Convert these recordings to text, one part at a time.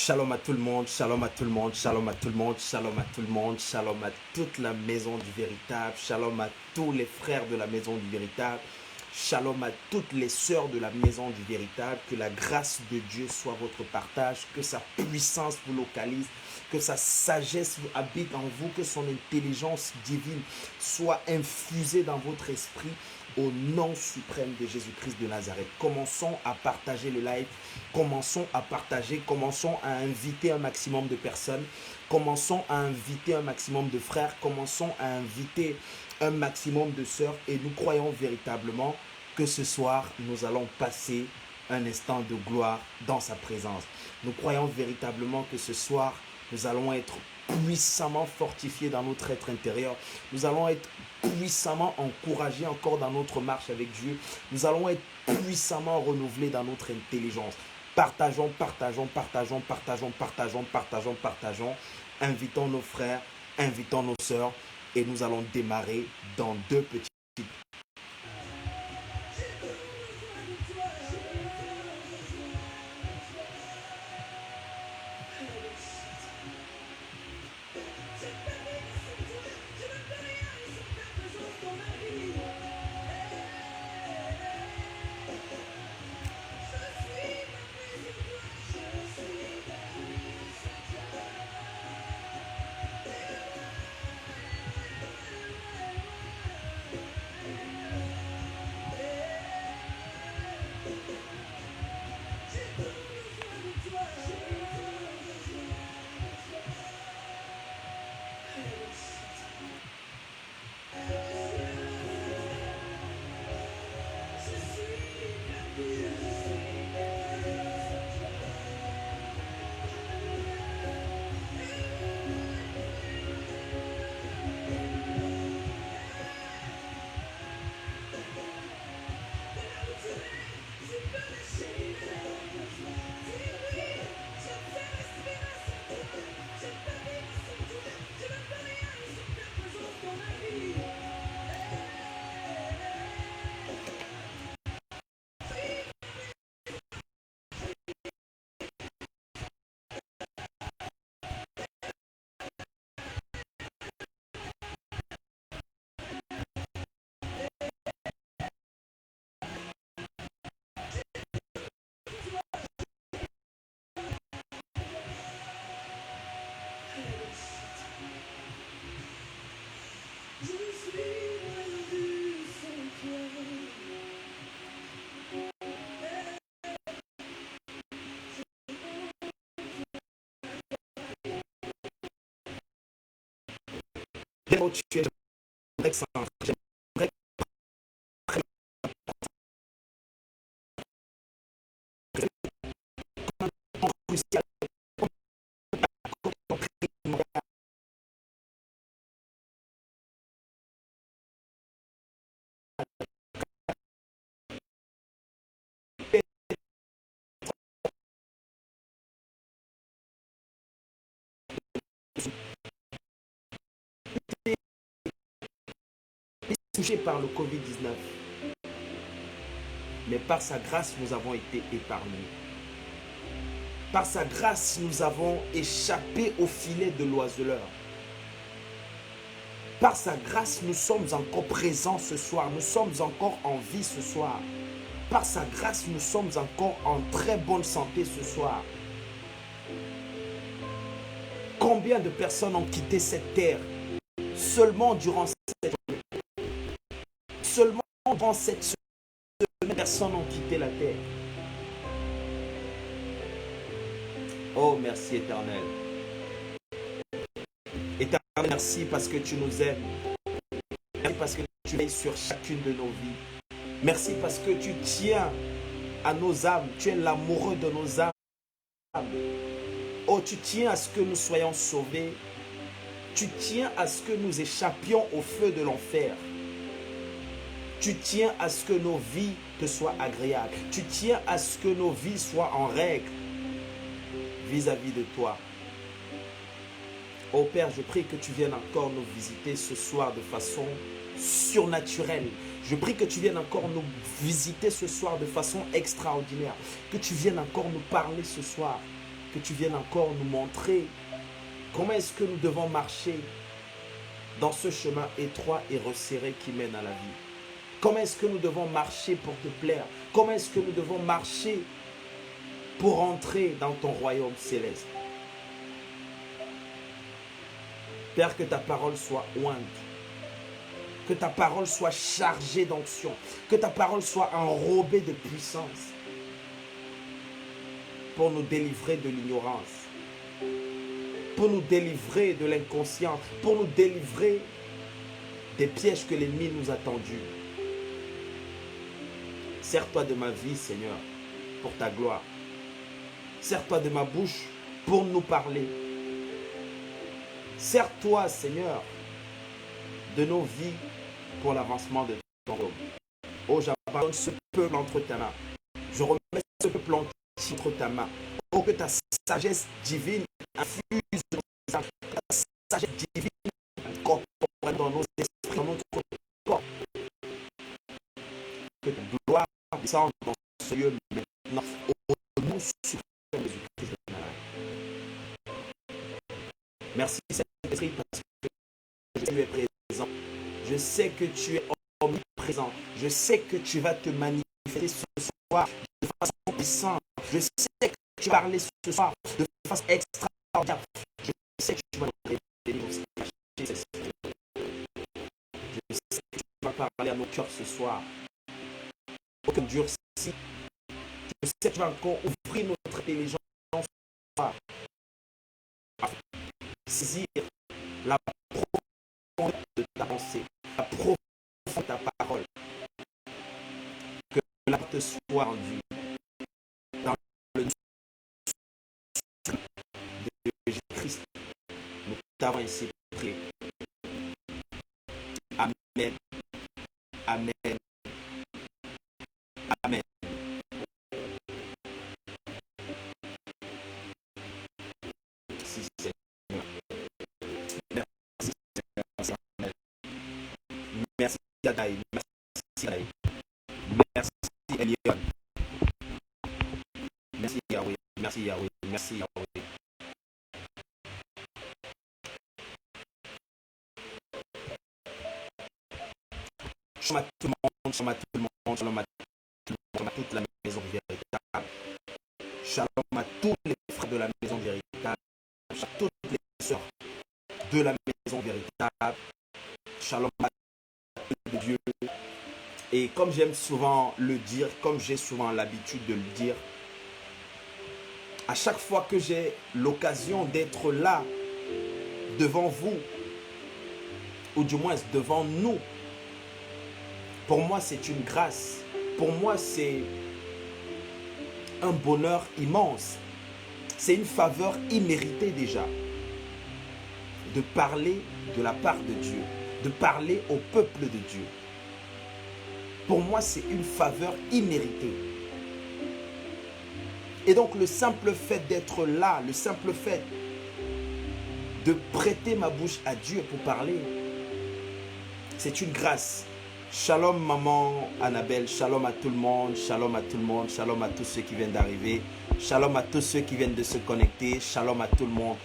Shalom à tout le monde, shalom à tout le monde, shalom à tout le monde, shalom à tout le monde, shalom à toute la maison du véritable, shalom à tous les frères de la maison du véritable, shalom à toutes les sœurs de la maison du véritable, que la grâce de Dieu soit votre partage, que sa puissance vous localise, que sa sagesse vous habite en vous, que son intelligence divine soit infusée dans votre esprit au nom suprême de Jésus-Christ de Nazareth. Commençons à partager le live, commençons à partager, commençons à inviter un maximum de personnes, commençons à inviter un maximum de frères, commençons à inviter un maximum de sœurs et nous croyons véritablement que ce soir, nous allons passer un instant de gloire dans sa présence. Nous croyons véritablement que ce soir, nous allons être puissamment fortifiés dans notre être intérieur. Nous allons être puissamment encouragés encore dans notre marche avec Dieu. Nous allons être puissamment renouvelés dans notre intelligence. Partageons, partageons, partageons, partageons, partageons, partageons, partageons. Invitons nos frères, invitons nos sœurs et nous allons démarrer dans deux petits. Touchés par le Covid-19, mais par sa grâce, nous avons été épargnés. Par sa grâce, nous avons échappé au filet de l'oiseleur. Par sa grâce, nous sommes encore présents ce soir. Nous sommes encore en vie ce soir. Par sa grâce, nous sommes encore en très bonne santé ce soir. Combien de personnes ont quitté cette terre seulement durant cette journée? Seulement durant cette semaine, personnes ont quitté la terre. Oh, merci éternel. Éternel, merci parce que tu nous aimes. Merci parce que tu veilles sur chacune de nos vies. Merci parce que tu tiens à nos âmes. Tu es l'amoureux de nos âmes. Oh, tu tiens à ce que nous soyons sauvés. Tu tiens à ce que nous échappions au feu de l'enfer. Tu tiens à ce que nos vies te soient agréables. Tu tiens à ce que nos vies soient en règle vis-à-vis de toi. Oh Père, je prie que tu viennes encore nous visiter ce soir de façon surnaturelle. Je prie que tu viennes encore nous visiter ce soir de façon extraordinaire. Que tu viennes encore nous parler ce soir. que tu viennes encore nous montrer comment est-ce que nous devons marcher dans ce chemin étroit et resserré qui mène à la vie. Comment est-ce que nous devons marcher pour te plaire? Comment est-ce que nous devons marcher pour entrer dans ton royaume céleste? Père, que ta parole soit ointe, que ta parole soit chargée d'onction, que ta parole soit enrobée de puissance pour nous délivrer de l'ignorance, pour nous délivrer de l'inconscient, pour nous délivrer des pièges que l'ennemi nous a tendus. Sers-toi de ma vie, Seigneur, pour ta gloire. Sers-toi de ma bouche pour nous parler. Sers-toi, Seigneur, de nos vies pour l'avancement de ton royaume. Oh, j'abandonne ce peuple entre ta main. Je remets ce peuple entre ta main. Oh, que ta sagesse divine infuse ta sagesse divine incorpore dans nos esprits, dans notre corps. Que ta gloire descende dans ce lieu maintenant. Au nom suprême de Jésus-Christ. Merci, Saint-Esprit, parce que tu es présent. Je sais que tu es omniprésent. Je sais que tu vas te manifester ce soir de façon puissante. Je sais que tu vas parler ce soir de façon extraordinaire. Je sais que tu vas nous révéler aussi. Je sais que tu vas parler à nos cœurs ce soir. Aucun durci. Je sais que tu vas encore ouvrir notre intelligence ce soir. Saisir la profondeur de ta pensée, la profondeur de ta parole, que la te soit rendue dans le nom de Jésus-Christ. Nous t'avons ainsi prié. Amen. Amen. Amen. Merci, Seigneur. Merci Yadaï, merci Yadaï, merci Elion, merci Yahweh, merci Yahweh, merci Yahweh. Shalom à tout le monde, shalom à tout le monde, shalom à tout le monde, shalom à toute la maison véritable. Shalom à tous les frères de la maison véritable, shalom à toutes les sœurs de la maison véritable. Shalom à de Dieu. Et comme j'aime souvent le dire, comme j'ai souvent l'habitude de le dire, à chaque fois que j'ai l'occasion d'être là devant vous, ou du moins devant nous, pour moi c'est une grâce, pour moi c'est un bonheur immense, c'est une faveur imméritée déjà de parler de la part de Dieu, de parler au peuple de Dieu. Pour moi, c'est une faveur imméritée. Et donc, le simple fait d'être là, le simple fait de prêter ma bouche à Dieu pour parler, c'est une grâce. Shalom, maman Annabelle, shalom à tout le monde, shalom à tout le monde, shalom à tous ceux qui viennent d'arriver, shalom à tous ceux qui viennent de se connecter, shalom à tout le monde.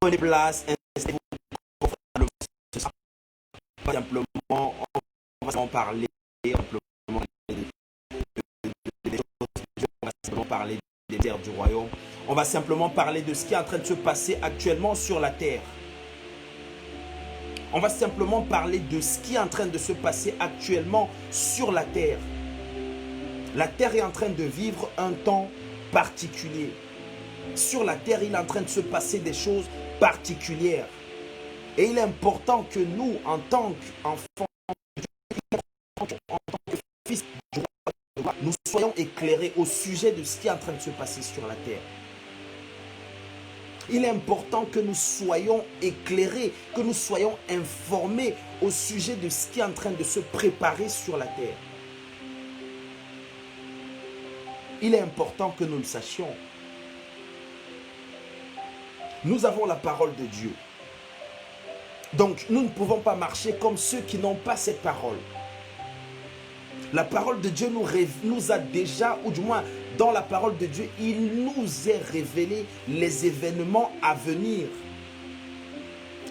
Prenez place, installez-vous. Simplement, on va parler des terres du royaume. On va simplement parler de ce qui est en train de se passer actuellement sur la terre. On va simplement parler de ce qui est en train de se passer actuellement sur la terre. La terre est en train de vivre un temps particulier. Sur la terre, il est en train de se passer des choses particulières. Et il est important que nous, en tant qu'enfants, en tant que fils du roi, nous soyons éclairés au sujet de ce qui est en train de se passer sur la terre. Il est important que nous soyons éclairés, que nous soyons informés au sujet de ce qui est en train de se préparer sur la terre. Il est important que nous le sachions. Nous avons la parole de Dieu. Donc, nous ne pouvons pas marcher comme ceux qui n'ont pas cette parole. La parole de Dieu nous a déjà, ou du moins Dans la parole de Dieu, il nous est révélé les événements à venir.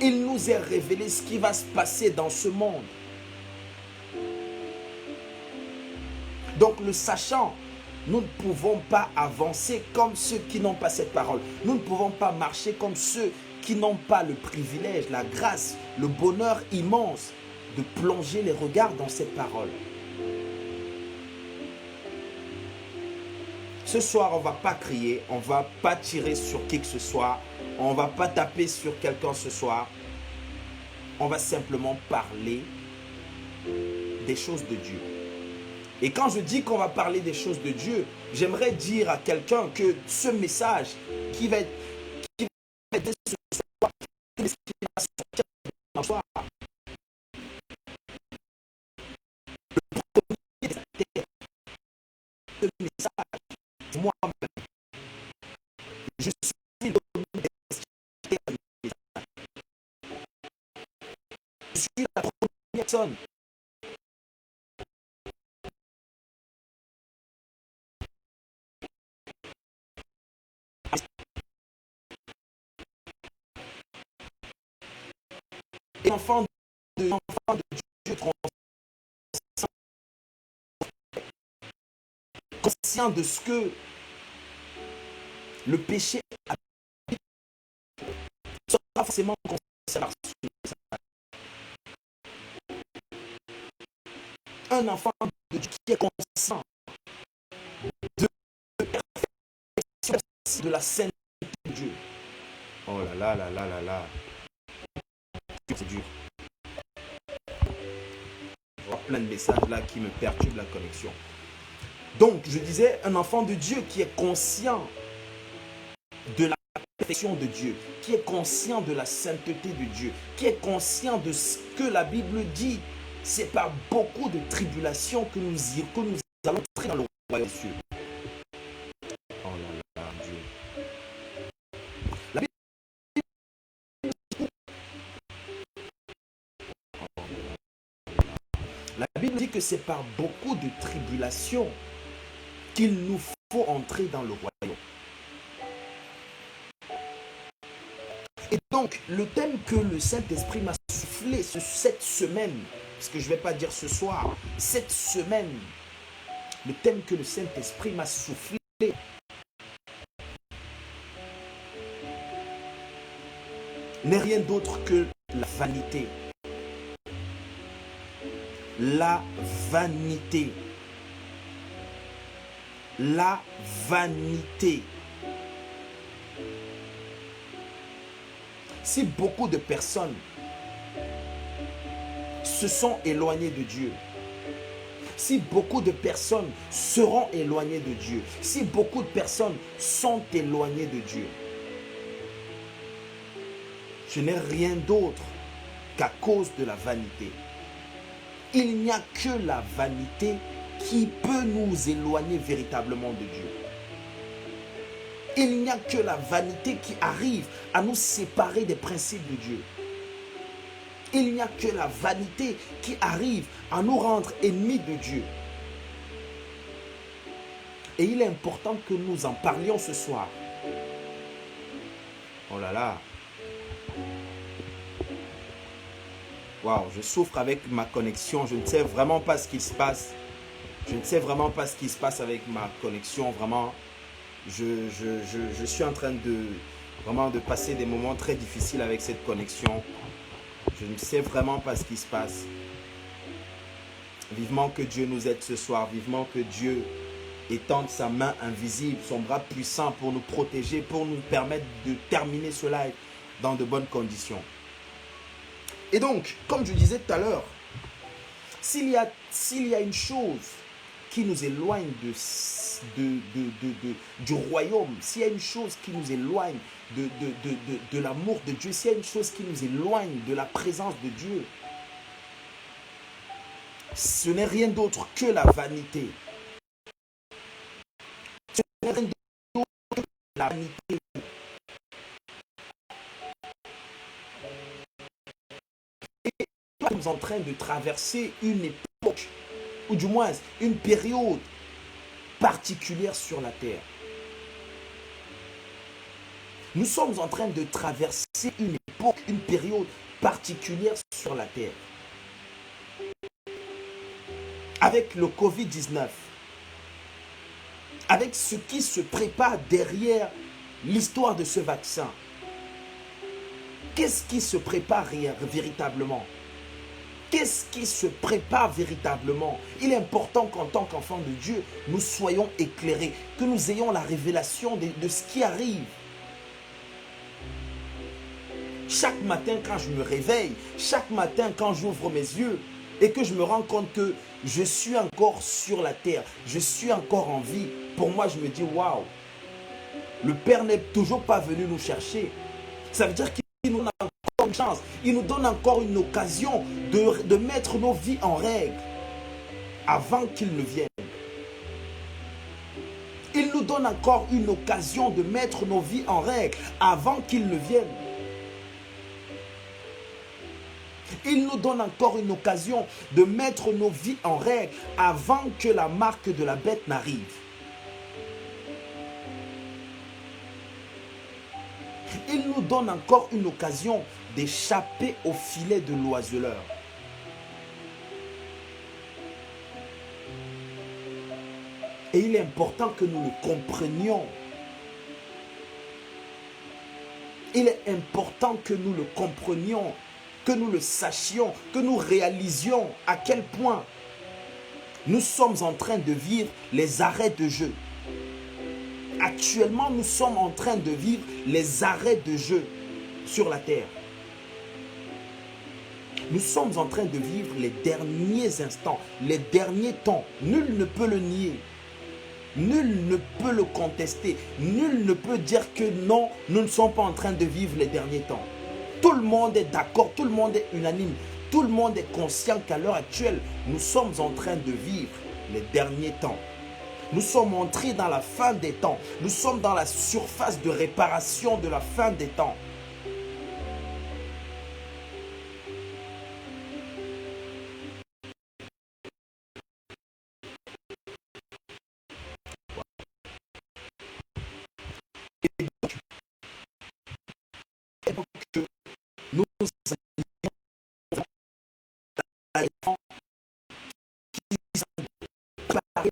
Il nous est révélé ce qui va se passer dans ce monde. Donc le sachant, nous ne pouvons pas avancer comme ceux qui n'ont pas cette parole. Nous ne pouvons pas marcher comme ceux qui n'ont pas le privilège, la grâce, le bonheur immense de plonger les regards dans cette parole. Ce soir, on ne va pas crier, on ne va pas tirer sur qui que ce soit, on ne va pas taper sur quelqu'un ce soir. On va simplement parler des choses de Dieu. Et quand je dis qu'on va parler des choses de Dieu, j'aimerais dire à quelqu'un que ce message qui va être ce soir, qui va sortir ce soir, le premier des terres, ce message, c'est moi-même. Je suis le premier des terres. Je suis la première personne. Et enfant de Dieu conscient de ce que le péché a sera forcément conscient par un enfant de Dieu qui est conscient de perfection de la sainteté de Dieu. Oh là là là là là là. C'est dur. Je vois plein de messages là qui me perturbent la connexion. Donc, je disais, un enfant de Dieu qui est conscient de la perfection de Dieu, qui est conscient de la sainteté de Dieu, qui est conscient de ce que la Bible dit. C'est par beaucoup de tribulations que nous allons entrer dans le royaume des cieux. Oh là là, Dieu. La Bible dit que c'est par beaucoup de tribulations qu'il nous faut entrer dans le royaume. Et donc, le thème que le Saint-Esprit m'a soufflé cette semaine, parce que je ne vais pas dire ce soir, cette semaine, le thème que le Saint-Esprit m'a soufflé n'est rien d'autre que la vanité. La vanité. La vanité. Si beaucoup de personnes se sont éloignées de Dieu, si beaucoup de personnes seront éloignées de Dieu, si beaucoup de personnes sont éloignées de Dieu, ce n'est rien d'autre qu'à cause de la vanité. Il n'y a que la vanité qui peut nous éloigner véritablement de Dieu. Il n'y a que la vanité qui arrive à nous séparer des principes de Dieu. Il n'y a que la vanité qui arrive à nous rendre ennemis de Dieu. Et il est important que nous en parlions ce soir. Oh là là. Waouh, je souffre avec ma connexion. Je ne sais vraiment pas ce qui se passe. Je ne sais vraiment pas ce qui se passe avec ma connexion. Vraiment, je suis en train de passer des moments très difficiles avec cette connexion. Je ne sais vraiment pas ce qui se passe. Vivement que Dieu nous aide ce soir. Vivement que Dieu étende sa main invisible, son bras puissant pour nous protéger, pour nous permettre de terminer ce live dans de bonnes conditions. Et donc, comme je disais tout à l'heure, s'il y a une chose qui nous éloigne du royaume, s'il y a une chose qui nous éloigne de l'amour de Dieu, s'il y a une chose qui nous éloigne de la présence de Dieu, ce n'est rien d'autre que la vanité. Ce n'est rien d'autre que la vanité. Et nous sommes en train de traverser une époque, ou du moins une période particulière sur la terre. Nous sommes en train de traverser une époque, une période particulière sur la terre. Avec le Covid-19, avec ce qui se prépare derrière l'histoire de ce vaccin. Qu'est-ce qui se prépare véritablement? Qu'est-ce qui se prépare véritablement? Il est important qu'en tant qu'enfants de Dieu, nous soyons éclairés, que nous ayons la révélation de ce qui arrive. Chaque matin quand je me réveille, chaque matin quand j'ouvre mes yeux et que je me rends compte que je suis encore sur la terre, je suis encore en vie, pour moi je me dis waouh, le Père n'est toujours pas venu nous chercher. Ça veut dire qu'il nous donne encore une chance, il nous donne encore une occasion de mettre nos vies en règle avant qu'il ne vienne. Il nous donne encore une occasion de mettre nos vies en règle avant qu'il ne vienne. Il nous donne encore une occasion de mettre nos vies en règle avant que la marque de la bête n'arrive. Il nous donne encore une occasion d'échapper au filet de l'oiseleur. Et il est important que nous le comprenions. Il est important que nous le comprenions, que nous le sachions, que nous réalisions à quel point nous sommes en train de vivre les arrêts de jeu. Actuellement, nous sommes en train de vivre les arrêts de jeu sur la terre. Nous sommes en train de vivre les derniers instants, les derniers temps. Nul ne peut le nier. Nul ne peut le contester. Nul ne peut dire que non, nous ne sommes pas en train de vivre les derniers temps. Tout le monde est d'accord, tout le monde est unanime. Tout le monde est conscient qu'à l'heure actuelle, nous sommes en train de vivre les derniers temps. Nous sommes entrés dans la fin des temps. Nous sommes dans la surface de réparation de la fin des temps. Et donc, nous allons préparer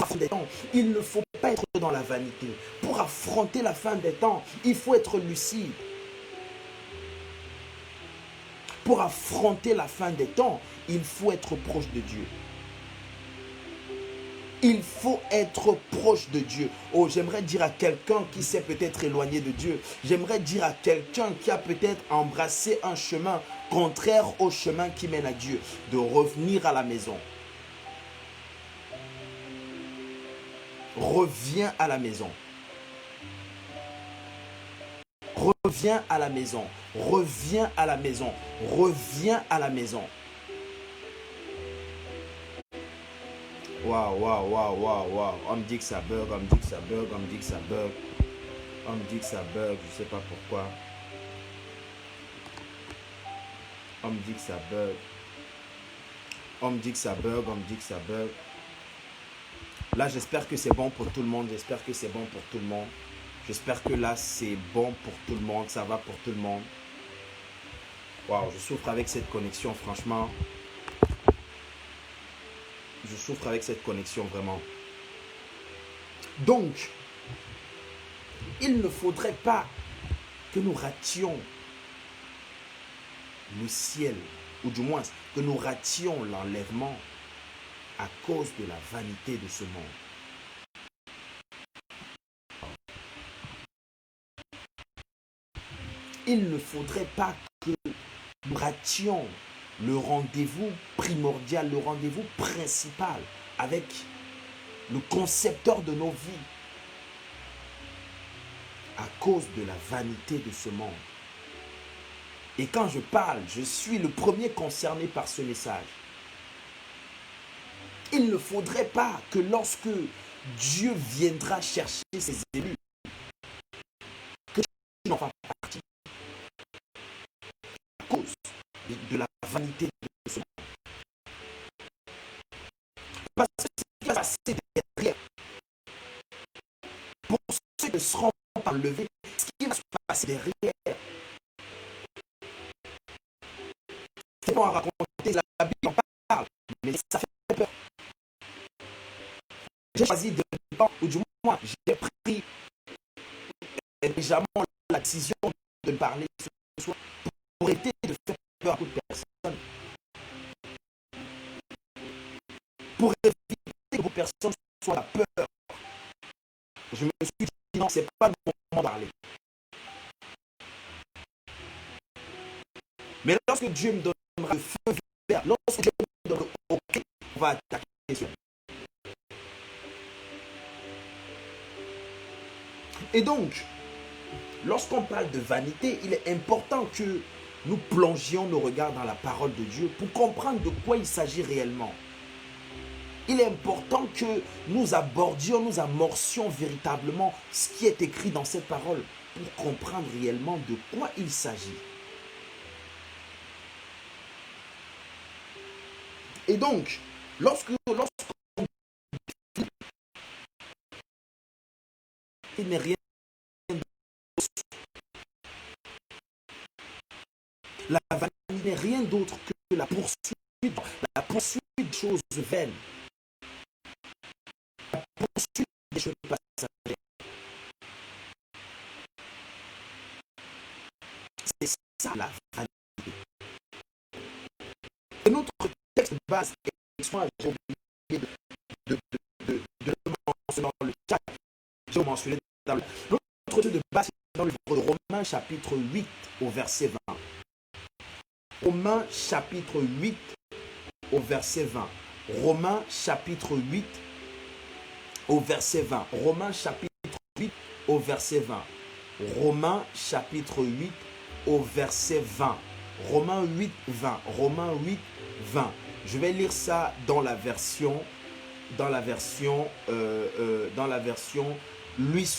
la fin des temps. Il ne faut pas être dans la vanité. Pour affronter la fin des temps, il faut être lucide. Pour affronter la fin des temps, il faut être proche de Dieu. Il faut être proche de Dieu. Oh, j'aimerais dire à quelqu'un qui s'est peut-être éloigné de Dieu, j'aimerais dire à quelqu'un qui a peut-être embrassé un chemin contraire au chemin qui mène à Dieu, de revenir à la maison. Reviens à la maison. Reviens à la maison. Reviens à la maison. Reviens à la maison. Waouh, waouh, waouh, waouh, waouh. On me dit que ça bug, on me dit que ça bug, on me dit que ça bug. On me dit que ça bug, je ne sais pas pourquoi. On me dit que ça bug. On me dit que ça bug, on me dit que ça bug. Là, j'espère que c'est bon pour tout le monde. J'espère que c'est bon pour tout le monde. J'espère que là, c'est bon pour tout le monde. Ça va pour tout le monde. Waouh, je souffre avec cette connexion, franchement. Je souffre avec cette connexion, vraiment. Donc, il ne faudrait pas que nous rations le ciel, ou du moins que nous rations l'enlèvement à cause de la vanité de ce monde. Il ne faudrait pas que nous rations le rendez-vous primordial, le rendez-vous principal avec le concepteur de nos vies à cause de la vanité de ce monde. Et quand je parle, je suis le premier concerné par ce message. Il ne faudrait pas que lorsque Dieu viendra chercher ses élus, que tu n'en fasses partie à cause de la vanité de ce monde. Parce que ce qui va se passer derrière, pour ceux qui ne seront pas enlevés, ce qui va se passer derrière, c'est bon à raconter, la Bible en parle, mais ça fait peur. J'ai choisi de ne pas, ou du moins, j'ai pris légèrement la décision de parler ce soir pour éviter de faire peur à toute personne. Pour éviter que vos personnes soient à peur. Je me suis dit non, c'est pas le moment de parler. Mais lorsque Dieu me donnera le feu vert, lorsque Dieu me donnera le OK, on va attaquer les questions. Et donc, lorsqu'on parle de vanité, il est important que nous plongions nos regards dans la parole de Dieu pour comprendre de quoi il s'agit réellement. Il est important que nous abordions, nous amorcions véritablement ce qui est écrit dans cette parole pour comprendre réellement de quoi il s'agit. Et donc, lorsqu'on n'est rien la vanité n'est rien d'autre que la poursuite des choses vaines, la poursuite des choses passagères. C'est ça la vanité. Et notre texte de base, j'ai oublié de le mentionner dans le chat, j'ai mentionné dans le... Notre texte de base est dans le livre de Romains chapitre 8 au verset 20. Romains chapitre 8 au verset 20. Romains chapitre 8 au verset 20. Romains chapitre 8 au verset 20. Romains chapitre 8 au verset 20. Romains 8, 20. Romains 8, 20. Je vais lire ça dans la version Louis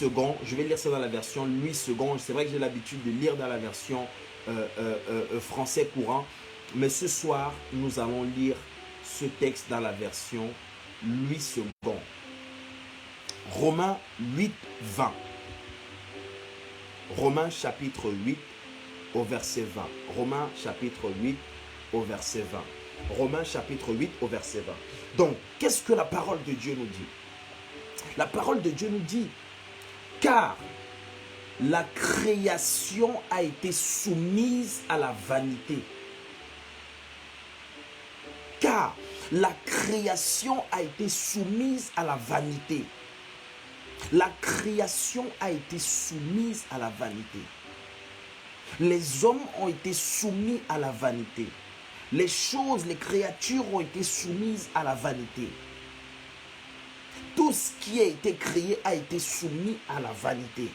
II. Je vais lire ça dans la version Louis II. C'est vrai que j'ai l'habitude de lire dans la version français courant, mais ce soir nous allons lire ce texte dans la version Louis II. Romains 8, 20. Romains chapitre 8 au verset 20. Romains chapitre 8 au verset 20. Romains chapitre 8 au verset 20. Donc, qu'est-ce que la parole de Dieu nous dit? La parole de Dieu nous dit, car la création a été soumise à la vanité. Car la création a été soumise à la vanité. La création a été soumise à la vanité. Les hommes ont été soumis à la vanité. Les choses, les créatures ont été soumises à la vanité. Tout ce qui a été créé a été soumis à la vanité.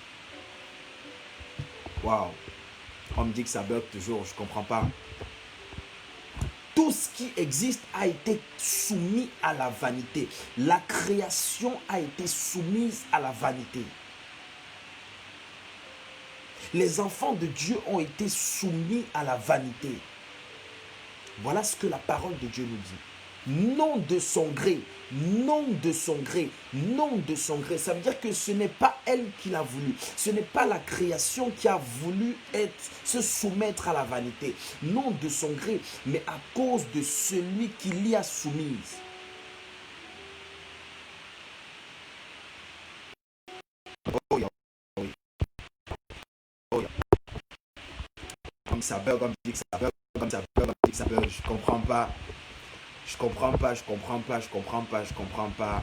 Waouh! On me dit que ça bug toujours, je ne comprends pas. Tout ce qui existe a été soumis à la vanité. La création a été soumise à la vanité. Les enfants de Dieu ont été soumis à la vanité. Voilà ce que la parole de Dieu nous dit. Non de son gré, non de son gré, non de son gré. Ça veut dire que ce n'est pas elle qui l'a voulu. Ce n'est pas la création qui a voulu se soumettre à la vanité. Non de son gré, mais à cause de celui qui l'y a soumise. Oh, yeah. Oh, yeah. Comme ça bug, comme dit que ça bug, comme ça bug, comme dit que ça bug. Je comprends pas. Je comprends pas.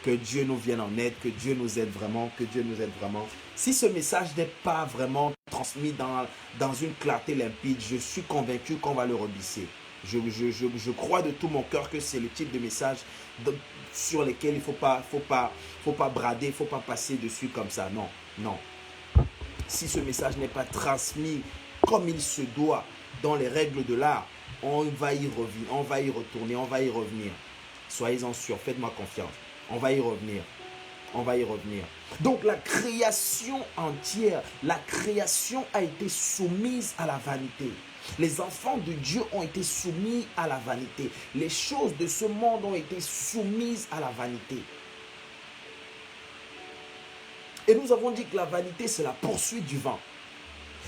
Que Dieu nous vienne en aide, que Dieu nous aide vraiment, que Dieu nous aide vraiment. Si ce message n'est pas vraiment transmis dans une clarté limpide, je suis convaincu qu'on va le rebisser. Je crois de tout mon cœur que c'est le type de message sur lequel il ne faut pas brader, il ne faut pas passer dessus comme ça. Non, non. Si ce message n'est pas transmis comme il se doit dans les règles de l'art, on va y revenir, on va y retourner, on va y revenir. Soyez-en sûrs, faites-moi confiance. On va y revenir. On va y revenir. Donc la création entière, la création a été soumise à la vanité. Les enfants de Dieu ont été soumis à la vanité. Les choses de ce monde ont été soumises à la vanité. Et nous avons dit que la vanité, c'est la poursuite du vent.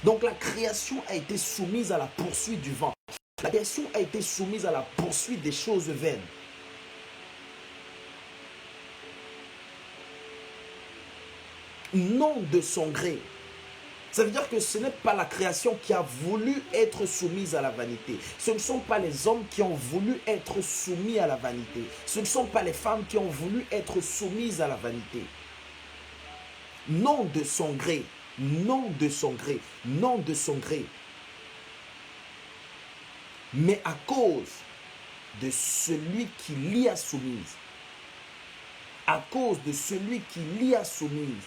Donc la création a été soumise à la poursuite du vent. La création a été soumise à la poursuite des choses vaines. Non de son gré. Ça veut dire que ce n'est pas la création qui a voulu être soumise à la vanité. Ce ne sont pas les hommes qui ont voulu être soumis à la vanité. Ce ne sont pas les femmes qui ont voulu être soumises à la vanité. Non de son gré. Non de son gré. Non de son gré. Mais à cause de celui qui l'y a soumise. À cause de celui qui l'y a soumise.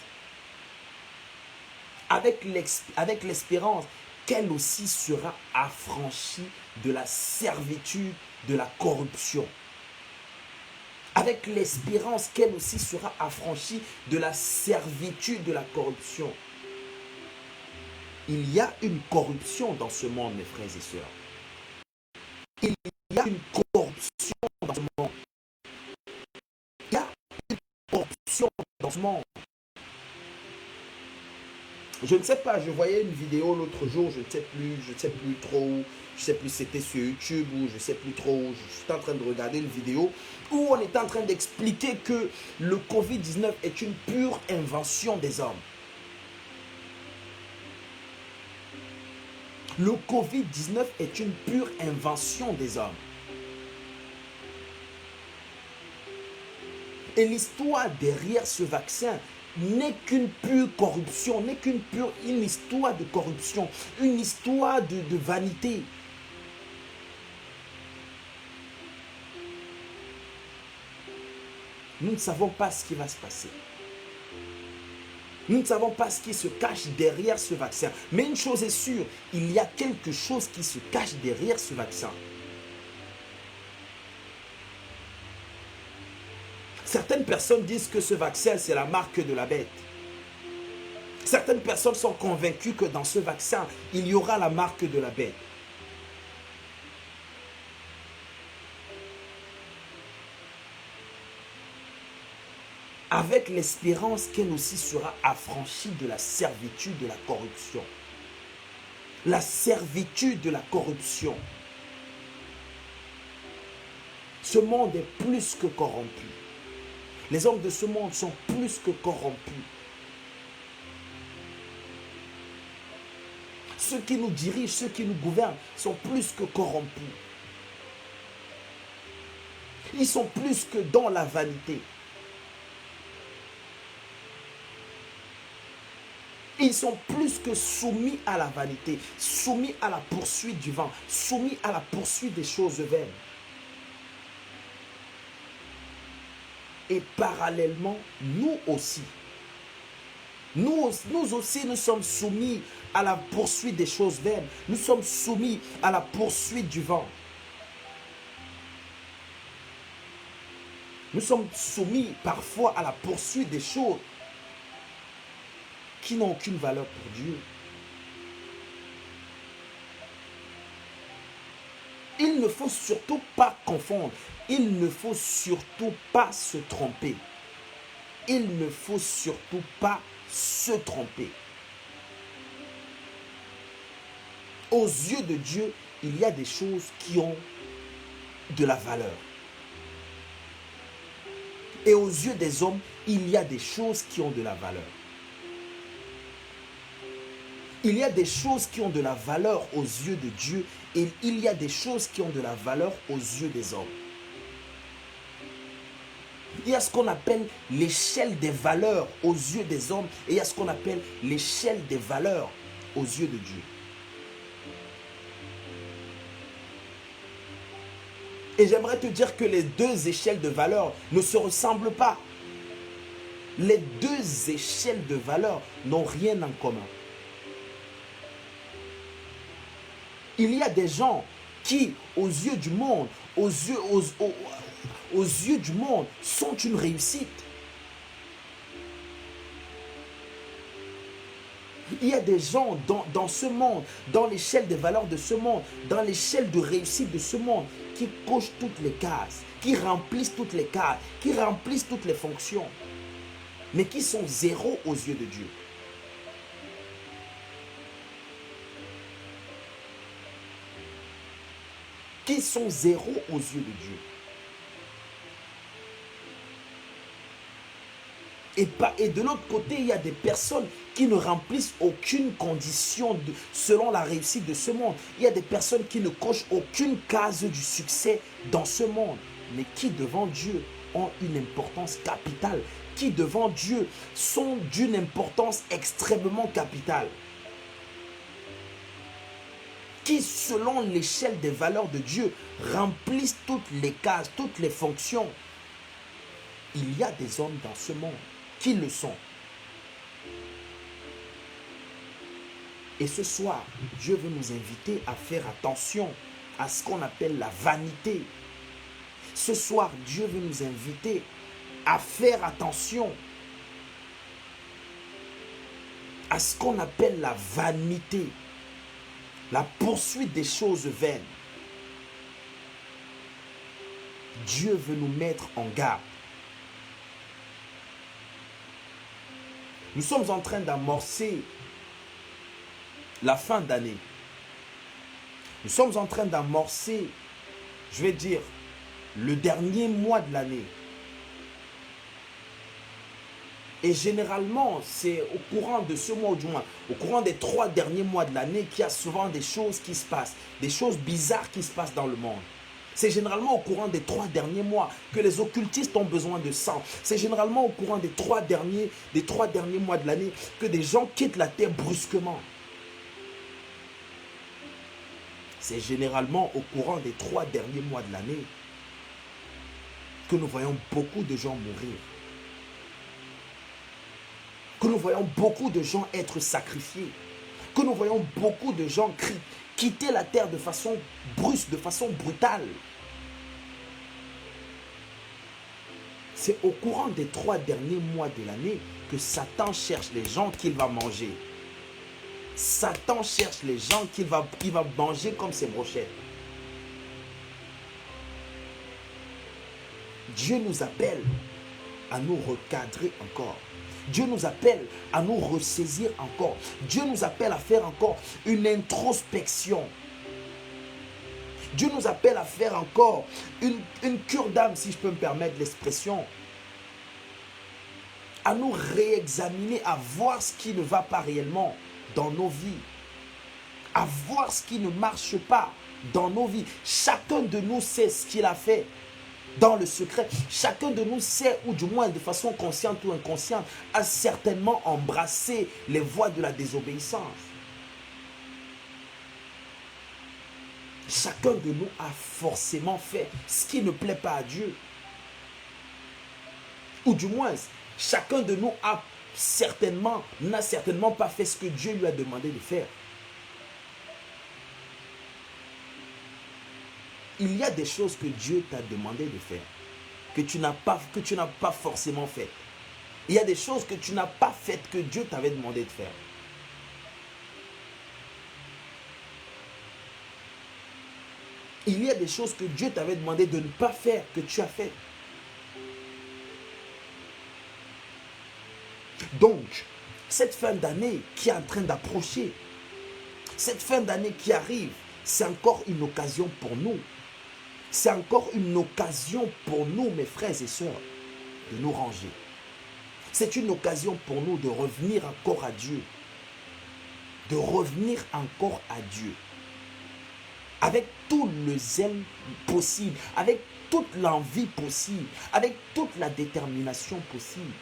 Avec l'espérance qu'elle aussi sera affranchie de la servitude, de la corruption. Avec l'espérance qu'elle aussi sera affranchie de la servitude, de la corruption. Il y a une corruption dans ce monde, mes frères et sœurs. Il y a une corruption dans ce monde. Il y a une corruption dans ce monde. Je ne sais pas, je voyais une vidéo l'autre jour, je ne sais plus trop où, je ne sais plus si c'était sur YouTube ou je ne sais plus trop où, je suis en train de regarder une vidéo où on est en train d'expliquer que le Covid-19 est une pure invention des hommes. Le Covid-19 est une pure invention des hommes. Et l'histoire derrière ce vaccin n'est qu'une pure corruption, n'est une histoire de corruption, une histoire de vanité. Nous ne savons pas ce qui va se passer. Nous ne savons pas ce qui se cache derrière ce vaccin. Mais une chose est sûre, il y a quelque chose qui se cache derrière ce vaccin. Certaines personnes disent que ce vaccin, c'est la marque de la bête. Certaines personnes sont convaincues que dans ce vaccin, il y aura la marque de la bête. Avec l'espérance qu'elle aussi sera affranchie de la servitude de la corruption. La servitude de la corruption. Ce monde est plus que corrompu. Les hommes de ce monde sont plus que corrompus. Ceux qui nous dirigent, ceux qui nous gouvernent sont plus que corrompus. Ils sont plus que dans la vanité. Ils sont plus que soumis à la vanité, soumis à la poursuite du vent, soumis à la poursuite des choses vaines. Et parallèlement, nous aussi, nous aussi, nous sommes soumis à la poursuite des choses vaines. Nous sommes soumis à la poursuite du vent. Nous sommes soumis parfois à la poursuite des choses qui n'ont aucune valeur pour Dieu. Il ne faut surtout pas confondre. Il ne faut surtout pas se tromper. Il ne faut surtout pas se tromper. Aux yeux de Dieu, il y a des choses qui ont de la valeur. Et aux yeux des hommes, il y a des choses qui ont de la valeur. Il y a des choses qui ont de la valeur aux yeux de Dieu et il y a des choses qui ont de la valeur aux yeux des hommes. Il y a ce qu'on appelle l'échelle des valeurs aux yeux des hommes et il y a ce qu'on appelle l'échelle des valeurs aux yeux de Dieu. Et j'aimerais te dire que les deux échelles de valeurs ne se ressemblent pas. Les deux échelles de valeurs n'ont rien en commun. Il y a des gens qui, aux yeux du monde, aux aux yeux du monde, sont une réussite. Il y a des gens dans ce monde, dans l'échelle des valeurs de ce monde, dans l'échelle de réussite de ce monde, qui cochent toutes les cases, qui remplissent toutes les cases, qui remplissent toutes les fonctions, mais qui sont zéro aux yeux de Dieu. Qui sont zéro aux yeux de Dieu. Et de l'autre côté, il y a des personnes qui ne remplissent aucune condition selon la réussite de ce monde. Il y a des personnes qui ne cochent aucune case du succès dans ce monde, mais qui devant Dieu ont une importance capitale, qui devant Dieu sont d'une importance extrêmement capitale, qui selon l'échelle des valeurs de Dieu remplissent toutes les cases, toutes les fonctions. Il y a des hommes dans ce monde qui le sont. Et ce soir, Dieu veut nous inviter à faire attention à ce qu'on appelle la vanité. Ce soir, Dieu veut nous inviter à faire attention à ce qu'on appelle la vanité, la poursuite des choses vaines. Dieu veut nous mettre en garde. Nous sommes en train d'amorcer la fin d'année. Nous sommes en train d'amorcer, je vais dire, le dernier mois de l'année. Et généralement, c'est au courant de ce mois, ou du moins, au courant des 3 derniers mois de l'année, qu'il y a souvent des choses qui se passent, des choses bizarres qui se passent dans le monde. C'est généralement au courant des 3 derniers mois que les occultistes ont besoin de sang. C'est généralement au courant des 3 derniers mois de l'année que des gens quittent la terre brusquement. C'est généralement au courant des 3 derniers mois de l'année que nous voyons beaucoup de gens mourir. Que nous voyons beaucoup de gens être sacrifiés. Que nous voyons beaucoup de gens quitter la terre de façon brusque, de façon brutale. C'est au courant des 3 derniers mois de l'année que Satan cherche les gens qu'il va manger. Satan cherche les gens qu'il va manger comme ses brochettes. Dieu nous appelle à nous recadrer encore. Dieu nous appelle à nous ressaisir encore. Dieu nous appelle à faire encore une introspection. Dieu nous appelle à faire encore une cure d'âme, si je peux me permettre l'expression. À nous réexaminer, à voir ce qui ne va pas réellement dans nos vies. À voir ce qui ne marche pas dans nos vies. Chacun de nous sait ce qu'il a fait dans le secret. Chacun de nous sait, ou du moins de façon consciente ou inconsciente, a certainement embrassé les voies de la désobéissance. Chacun de nous a forcément fait ce qui ne plaît pas à Dieu. Ou du moins, chacun de nous n'a certainement pas fait ce que Dieu lui a demandé de faire. Il y a des choses que Dieu t'a demandé de faire, que tu n'as pas forcément fait. Il y a des choses que tu n'as pas faites que Dieu t'avait demandé de faire. Il y a des choses que Dieu t'avait demandé de ne pas faire, que tu as fait. Donc, cette fin d'année qui est en train d'approcher, cette fin d'année qui arrive, c'est encore une occasion pour nous. C'est encore une occasion pour nous, mes frères et sœurs, de nous ranger. C'est une occasion pour nous de revenir encore à Dieu. De revenir encore à Dieu. Avec tout le zèle possible, avec toute l'envie possible, avec toute la détermination possible.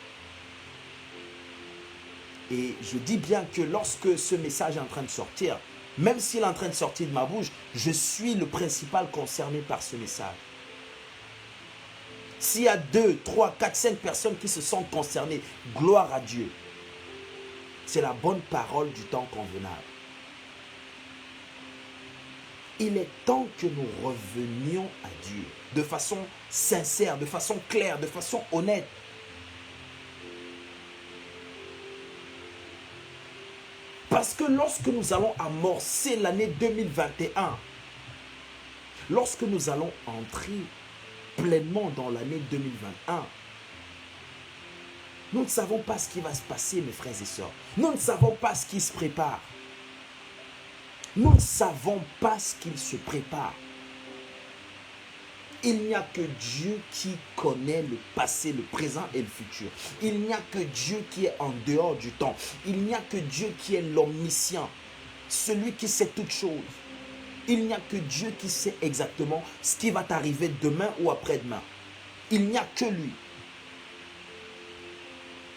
Et je dis bien que lorsque ce message est en train de sortir, même s'il est en train de sortir de ma bouche, je suis le principal concerné par ce message. S'il y a 2, 3, 4, 5 personnes qui se sentent concernées, gloire à Dieu. C'est la bonne parole du temps convenable. Il est temps que nous revenions à Dieu de façon sincère, de façon claire, de façon honnête. Parce que lorsque nous allons amorcer l'année 2021, lorsque nous allons entrer pleinement dans l'année 2021, nous ne savons pas ce qui va se passer, mes frères et sœurs. Nous ne savons pas ce qui se prépare. Nous ne savons pas ce qu'il se prépare. Il n'y a que Dieu qui connaît le passé, le présent et le futur. Il n'y a que Dieu qui est en dehors du temps. Il n'y a que Dieu qui est l'omniscient, celui qui sait toutes choses. Il n'y a que Dieu qui sait exactement ce qui va t'arriver demain ou après-demain. Il n'y a que lui.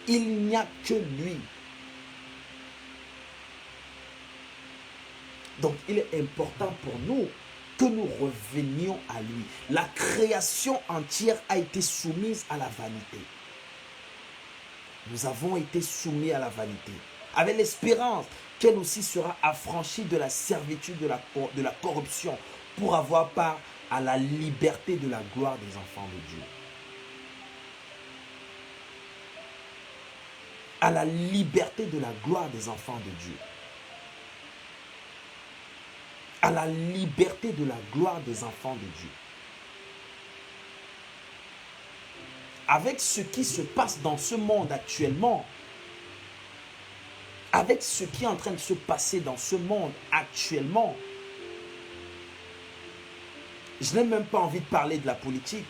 Il n'y a que lui. Donc, il est important pour nous que nous revenions à lui. La création entière a été soumise à la vanité. Nous avons été soumis à la vanité, avec l'espérance qu'elle aussi sera affranchie de la servitude de la corruption pour avoir part à la liberté de la gloire des enfants de Dieu. À la liberté de la gloire des enfants de Dieu. À la liberté de la gloire des enfants de Dieu. Avec ce qui se passe dans ce monde actuellement, avec ce qui est en train de se passer dans ce monde actuellement, je n'ai même pas envie de parler de la politique.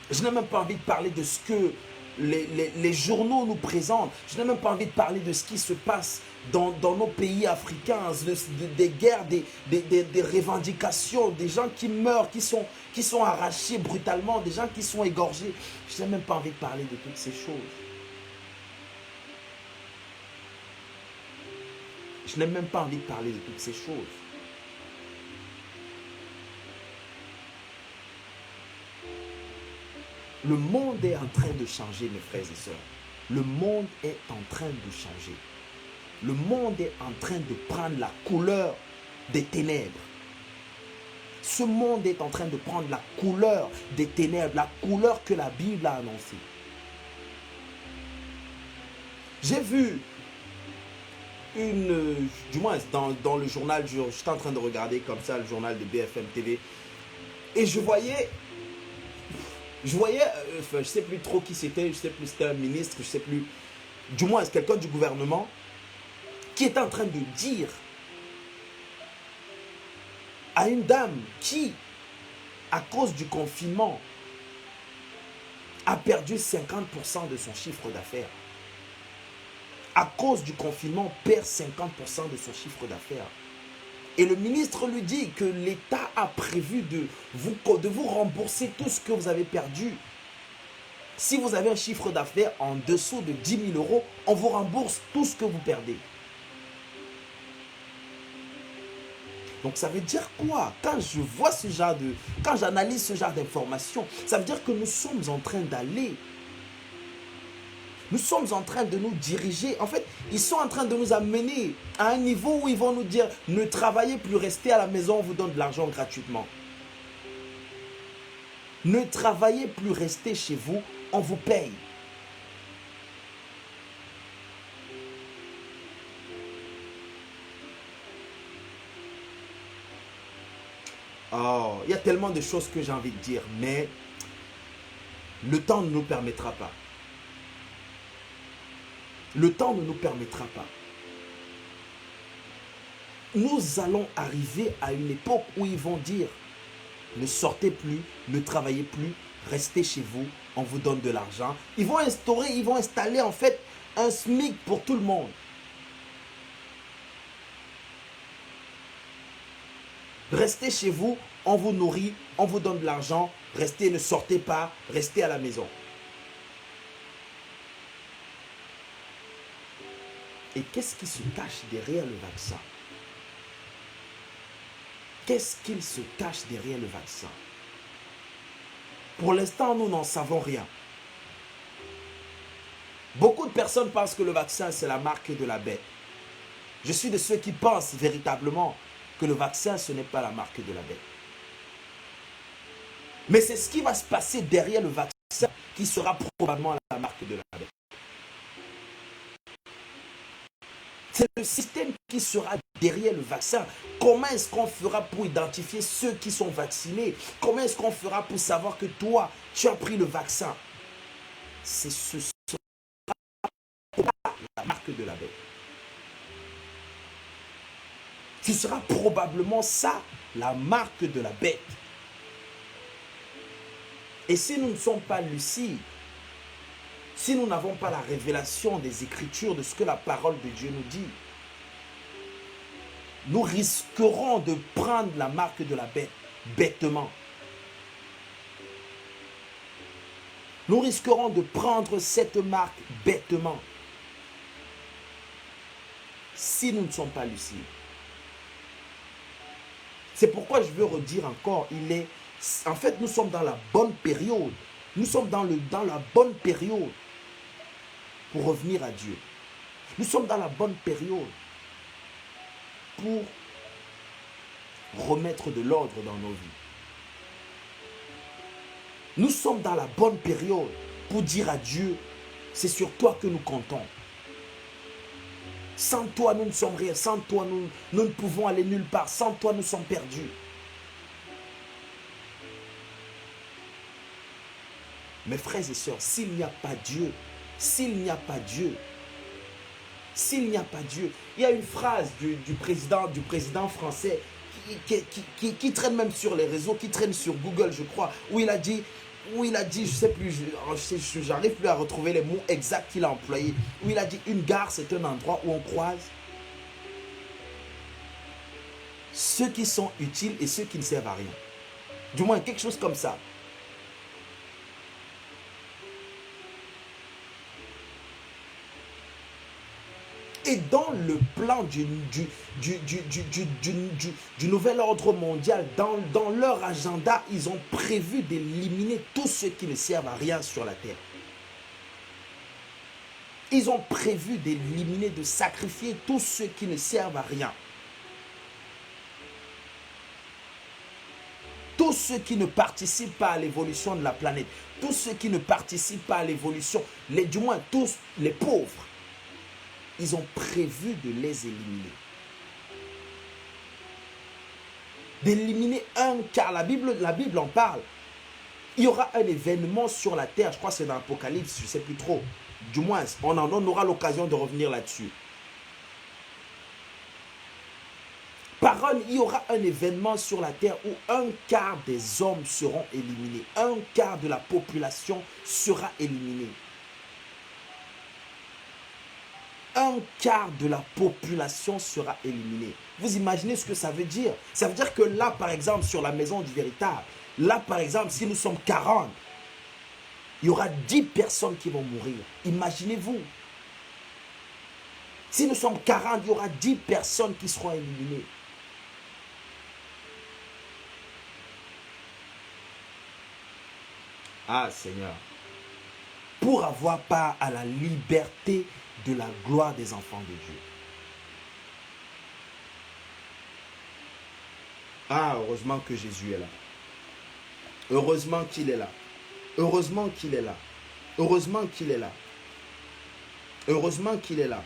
Je n'ai même pas envie de parler de ce que les journaux nous présentent. Je n'ai même pas envie de parler de ce qui se passe dans nos pays africains, des guerres, des revendications, des gens qui meurent, qui sont arrachés brutalement, des gens qui sont égorgés. Je n'ai même pas envie de parler de toutes ces choses. Je n'ai même pas envie de parler de toutes ces choses. Le monde est en train de changer, mes frères et sœurs. Le monde est en train de changer. Le monde est en train de prendre la couleur des ténèbres. Ce monde est en train de prendre la couleur des ténèbres, la couleur que la Bible a annoncée. J'ai vu du moins dans le journal, j'étais en train de regarder comme ça le journal de BFM TV et je voyais, je ne sais plus trop qui c'était, je sais plus c'était un ministre, je sais plus, du moins c'est quelqu'un du gouvernement qui est en train de dire à une dame qui, à cause du confinement, a perdu 50% de son chiffre d'affaires. À cause du confinement, perd 50% de son chiffre d'affaires. Et le ministre lui dit que l'État a prévu de vous rembourser tout ce que vous avez perdu. Si vous avez un chiffre d'affaires en dessous de 10 000 €, on vous rembourse tout ce que vous perdez. Donc ça veut dire quoi? Quand je vois quand j'analyse ce genre d'informations, ça veut dire que nous sommes en train d'aller. Nous sommes en train de nous diriger. En fait, ils sont en train de nous amener à un niveau où ils vont nous dire ne travaillez plus, restez à la maison, on vous donne de l'argent gratuitement. Ne travaillez plus, restez chez vous, on vous paye. Oh, il y a tellement de choses que j'ai envie de dire, mais le temps ne nous permettra pas. Le temps ne nous permettra pas. Nous allons arriver à une époque où ils vont dire ne sortez plus, ne travaillez plus, restez chez vous, on vous donne de l'argent. Ils vont installer en fait un SMIC pour tout le monde. Restez chez vous, on vous nourrit, on vous donne de l'argent, restez, ne sortez pas, restez à la maison. Et qu'est-ce qui se cache derrière le vaccin? Qu'est-ce qu'il se cache derrière le vaccin? Pour l'instant, nous n'en savons rien. Beaucoup de personnes pensent que le vaccin, c'est la marque de la bête. Je suis de ceux qui pensent véritablement que le vaccin, ce n'est pas la marque de la bête. Mais c'est ce qui va se passer derrière le vaccin qui sera probablement la marque de la bête. C'est le système qui sera derrière le vaccin. Comment est-ce qu'on fera pour identifier ceux qui sont vaccinés? Comment est-ce qu'on fera pour savoir que toi, tu as pris le vaccin? C'est ce sera la marque de la bête. Ce sera probablement ça, la marque de la bête. Et si nous ne sommes pas lucides, si nous n'avons pas la révélation des Écritures, de ce que la parole de Dieu nous dit, nous risquerons de prendre la marque de la bête bêtement. Nous risquerons de prendre cette marque bêtement si nous ne sommes pas lucides. C'est pourquoi je veux redire encore, en fait, nous sommes dans la bonne période. Nous sommes dans la bonne période pour revenir à Dieu. Nous sommes dans la bonne période pour remettre de l'ordre dans nos vies. Nous sommes dans la bonne période pour dire à Dieu, c'est sur toi que nous comptons. Sans toi, nous ne sommes rien. Sans toi, nous ne pouvons aller nulle part. Sans toi, nous sommes perdus. Mes frères et sœurs, s'il n'y a pas Dieu, s'il n'y a pas Dieu, s'il n'y a pas Dieu, il y a une phrase du président français qui traîne même sur les réseaux, qui traîne sur Google, je crois, où il a dit, je ne sais plus, j'arrive plus à retrouver les mots exacts qu'il a employés, où il a dit, une gare, c'est un endroit où on croise ceux qui sont utiles et ceux qui ne servent à rien. Du moins, quelque chose comme ça. Et dans le plan du nouvel ordre mondial, dans leur agenda, ils ont prévu d'éliminer tous ceux qui ne servent à rien sur la terre. Ils ont prévu d'éliminer, de sacrifier tous ceux qui ne servent à rien. Tous ceux qui ne participent pas à l'évolution de la planète, tous ceux qui ne participent pas à l'évolution, du moins tous les pauvres, ils ont prévu de les éliminer. D'éliminer un quart. La Bible en parle. Il y aura un événement sur la terre, je crois que c'est dans l'Apocalypse, je ne sais plus trop. Du moins, on aura l'occasion de revenir là-dessus. Parole, il y aura un événement sur la terre où un quart des hommes seront éliminés. Un quart de la population sera éliminée. Un quart de la population sera éliminée. Vous imaginez ce que ça veut dire? Ça veut dire que là, par exemple, sur la maison du véritable, là, par exemple, si nous sommes 40, il y aura 10 personnes qui vont mourir. Imaginez-vous. Si nous sommes 40, il y aura 10 personnes qui seront éliminées. Ah, Seigneur. Pour avoir part à la liberté de la gloire des enfants de Dieu. Ah, heureusement que Jésus est là. Heureusement qu'il est là. Heureusement qu'il est là. Heureusement qu'il est là. Heureusement qu'il est là.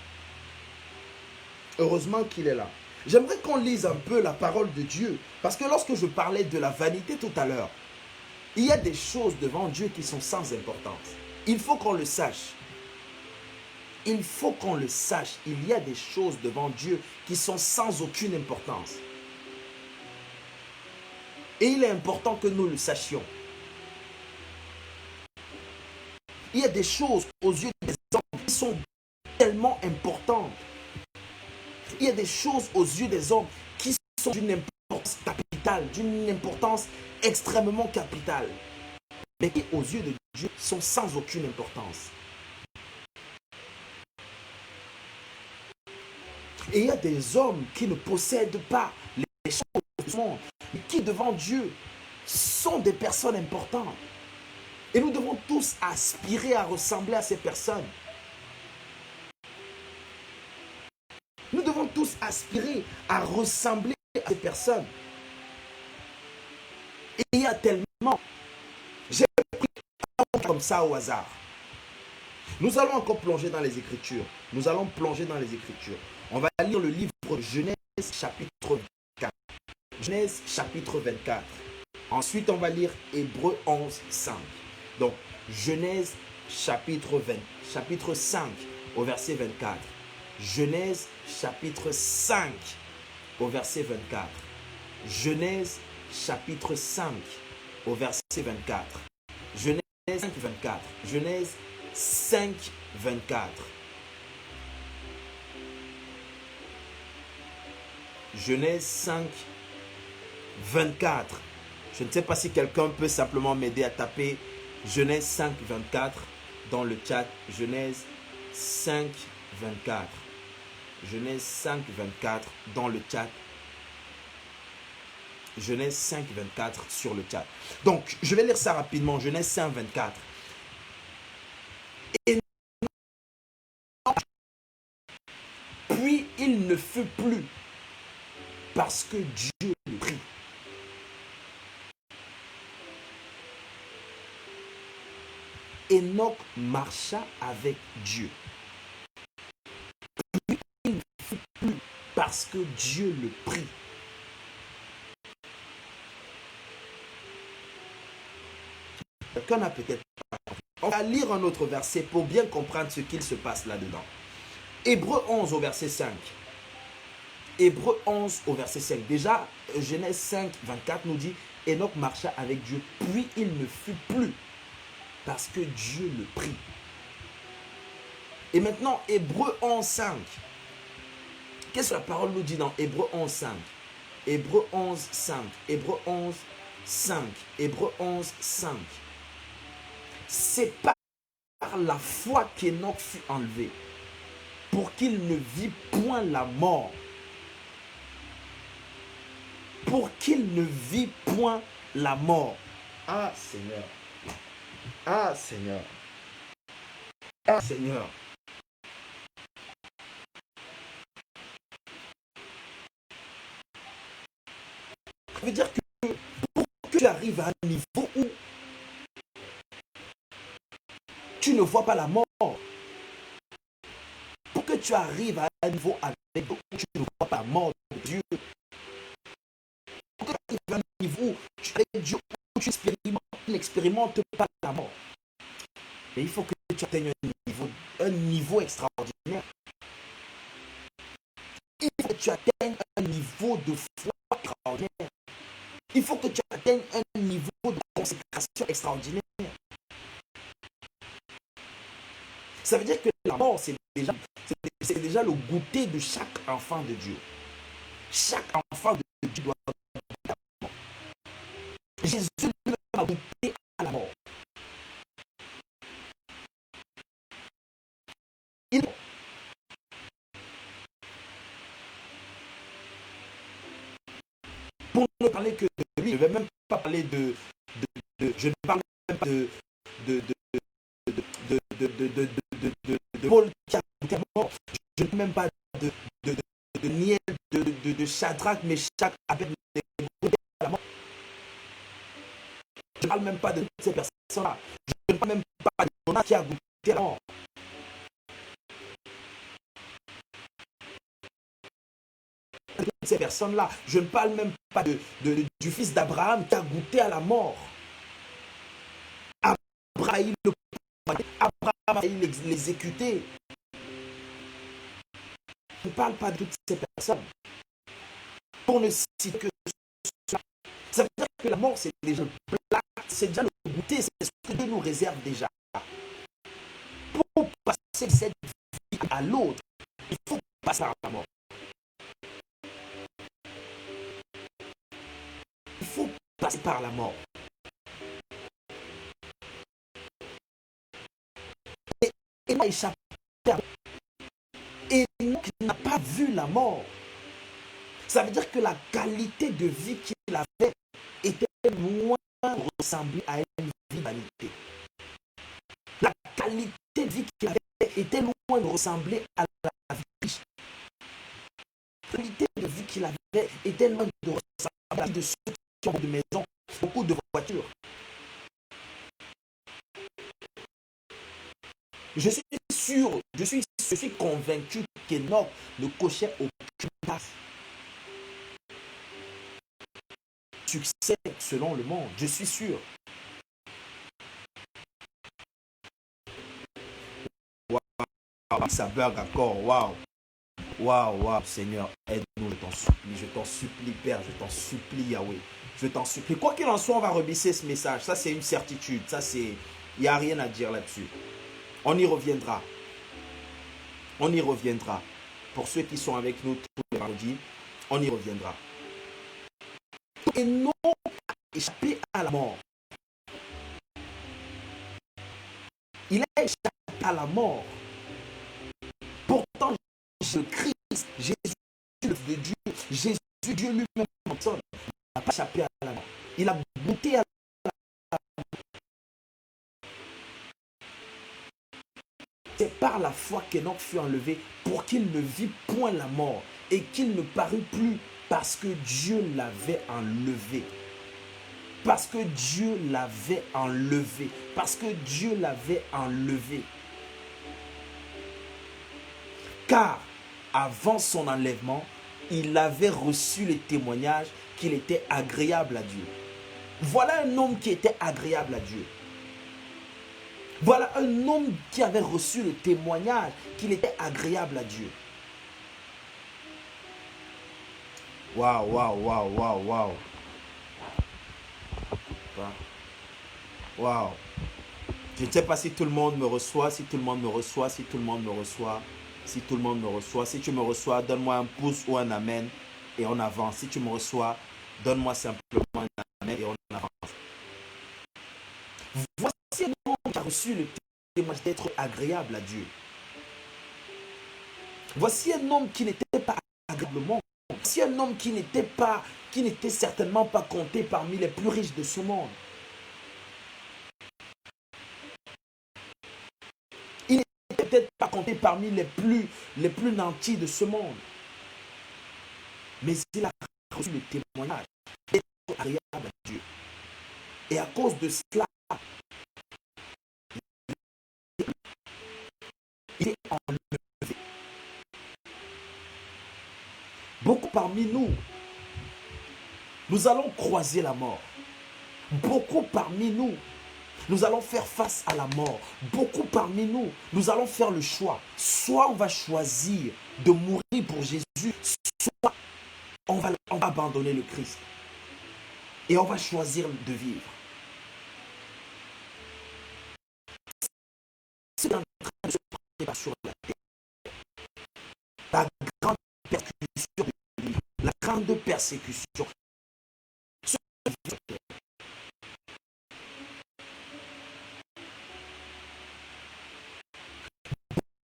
Heureusement qu'il est là. J'aimerais qu'on lise un peu la parole de Dieu. Parce que lorsque je parlais de la vanité tout à l'heure, il y a des choses devant Dieu qui sont sans importance. Il faut qu'on le sache. Il faut qu'on le sache. Il y a des choses devant Dieu qui sont sans aucune importance. Et il est important que nous le sachions. Il y a des choses aux yeux des hommes qui sont tellement importantes. Il y a des choses aux yeux des hommes qui sont d'une importance capitale, d'une importance extrêmement capitale. Mais qui aux yeux de Dieu sont sans aucune importance. Et il y a des hommes qui ne possèdent pas les choses du monde, mais qui devant Dieu sont des personnes importantes. Et nous devons tous aspirer à ressembler à ces personnes. Nous devons tous aspirer à ressembler à ces personnes. Et il y a tellement, j'ai pris comme ça au hasard. Nous allons encore plonger dans les Écritures. Nous allons plonger dans les Écritures. On va lire le livre de Genèse chapitre 24. Genèse chapitre 24. Ensuite, on va lire Hébreux 11, 5. Donc, Genèse chapitre 5 au verset 24. Genèse chapitre 5 au verset 24. Genèse chapitre 5 au verset 24. Genèse 5, 24. Genèse 5, 24. Genèse 5, 24. Je ne sais pas si quelqu'un peut simplement m'aider à taper Genèse 5, 24 dans le chat. Genèse 5, 24. Genèse 5, 24 dans le chat. Genèse 5, 24 sur le chat. Donc, je vais lire ça rapidement. Genèse 5, 24. Et puis, il ne fut plus parce que Dieu le prit. Enoch marcha avec Dieu. Puis, il ne fut plus parce que Dieu le prit. Quelqu'un n'a peut-être pas compris. On va lire un autre verset pour bien comprendre ce qu'il se passe là-dedans. Hébreux 11 au verset 5. Hébreux 11 au verset 5. Déjà, Genèse 5, 24 nous dit Enoch marcha avec Dieu, puis il ne fut plus parce que Dieu le prit. Et maintenant, Hébreux 11, 5. Qu'est-ce que la parole nous dit dans Hébreux 11, 5? Hébreux 11, 5. Hébreux 11, 5. Hébreux 11, 5. C'est par la foi qu'Enoch fut enlevé, pour qu'il ne vit point la mort. Pour qu'il ne vit point la mort. Ah Seigneur. Ah Seigneur. Ah Seigneur. Ça veut dire que pour que tu arrives à un niveau où tu ne vois pas la mort, pour que tu arrives à un niveau avec où tu ne vois pas la mort de Dieu, pour que tu arrives à un niveau où tu es Dieu, où tu n'expérimentes pas la mort, et il faut que tu atteignes un niveau extraordinaire. Il faut que tu atteignes un niveau de foi extraordinaire. Il faut que tu atteignes un niveau de consécration extraordinaire. Ça veut dire que la mort, c'est déjà le goûter de chaque enfant de Dieu. Chaque enfant de Dieu doit goûter à la mort. Jésus lui-même a goûté à la mort. Pour ne parler que de lui, je ne vais même pas parler je ne parle même pas de Paul qui a goûté à la mort. Je ne parle même pas de Niel, de Shadrach, Meshach, Abednego à la mort. Je ne parle même pas de toutes ces personnes-là. Je ne parle même pas de Jonas qui a goûté à la mort. Ces personnes-là, je ne parle même pas du fils d'Abraham qui a goûté à la mort. Abraham a l'exécuté. Je ne parle pas de toutes ces personnes. Pour ne citer que cela, ça veut dire que la mort, c'est déjà le plat, c'est déjà le goûter, c'est ce que Dieu nous réserve déjà. Pour passer de cette vie à l'autre, il faut passer par la mort. Il faut passer par la mort. Et il a échappé. Et il n'a pas vu la mort. Ça veut dire que la qualité de vie qu'il avait était loin de ressembler à une vie d'humanité. La qualité de vie qu'il avait était loin de ressembler à la vie riche. qualité de vie qu'il avait était loin de ressembler à de ceux qui ont de maisons, beaucoup de voitures. Je suis sûr, je suis convaincu qu'Enoch ne cochait aucune case. Succès selon le monde, je suis sûr. Waouh, ça bug encore, waouh. Waouh, waouh, Seigneur, aide-nous, je t'en supplie, Père, je t'en supplie, Yahweh. Je t'en supplie. Quoi qu'il en soit, on va rebisser ce message. Ça, c'est une certitude. Ça, c'est... Il n'y a rien à dire là-dessus. On y reviendra. On y reviendra. Pour ceux qui sont avec nous tous les vendredis, on y reviendra. Et non échappé à la mort. Il a échappé à la mort. Pourtant, le Christ, Jésus, le Fils de Dieu, Jésus, Dieu lui-même en personne, n'a pas échappé à la mort. Il a goûté à la mort. C'est par la foi qu'Enoch fut enlevé pour qu'il ne vit point la mort et qu'il ne parut plus parce que Dieu l'avait enlevé. Parce que Dieu l'avait enlevé. Parce que Dieu l'avait enlevé. Car avant son enlèvement, il avait reçu le témoignage qu'il était agréable à Dieu. Voilà un homme qui était agréable à Dieu. Voilà un homme qui avait reçu le témoignage qu'il était agréable à Dieu. Waouh, waouh, waouh, waouh, waouh. Waouh. Je ne sais pas si tout le monde me reçoit, si tout le monde me reçoit, si tout le monde me reçoit, si tout le monde me reçoit. Si tu me reçois, donne-moi un pouce ou un amen et on avance. Si tu me reçois, donne-moi simplement un amen et on avance. Voici un homme qui a reçu le témoignage d'être agréable à Dieu. Voici un homme qui n'était pas agréablement. Voici un homme qui n'était certainement pas compté parmi les plus riches de ce monde. Il n'était peut-être pas compté parmi les plus nantis de ce monde. Mais il a reçu le témoignage d'être agréable à Dieu. Et à cause de cela, il est enlevé. Beaucoup parmi nous, nous allons croiser la mort. Beaucoup parmi nous, nous allons faire face à la mort. Beaucoup parmi nous, nous allons faire le choix. Soit on va choisir de mourir pour Jésus, soit on va abandonner le Christ. Et on va choisir de vivre. C'est en train de se passer sur la terre. La grande persécution, la grande persécution.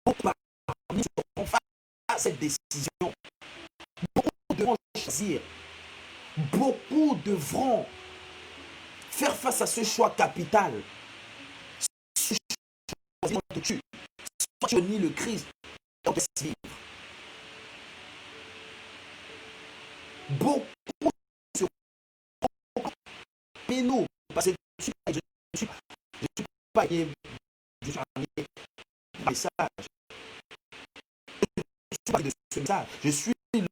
Beaucoup parmi nous seront face à cette décision. Beaucoup devront choisir. Beaucoup devront faire face à ce choix capital. Ce choix de tu. Soit tu nies le Christ, soit tu vivre. Beaucoup seront parmi nous, parce que je ne suis pas un message. Je suis pas de ce message. Je suis le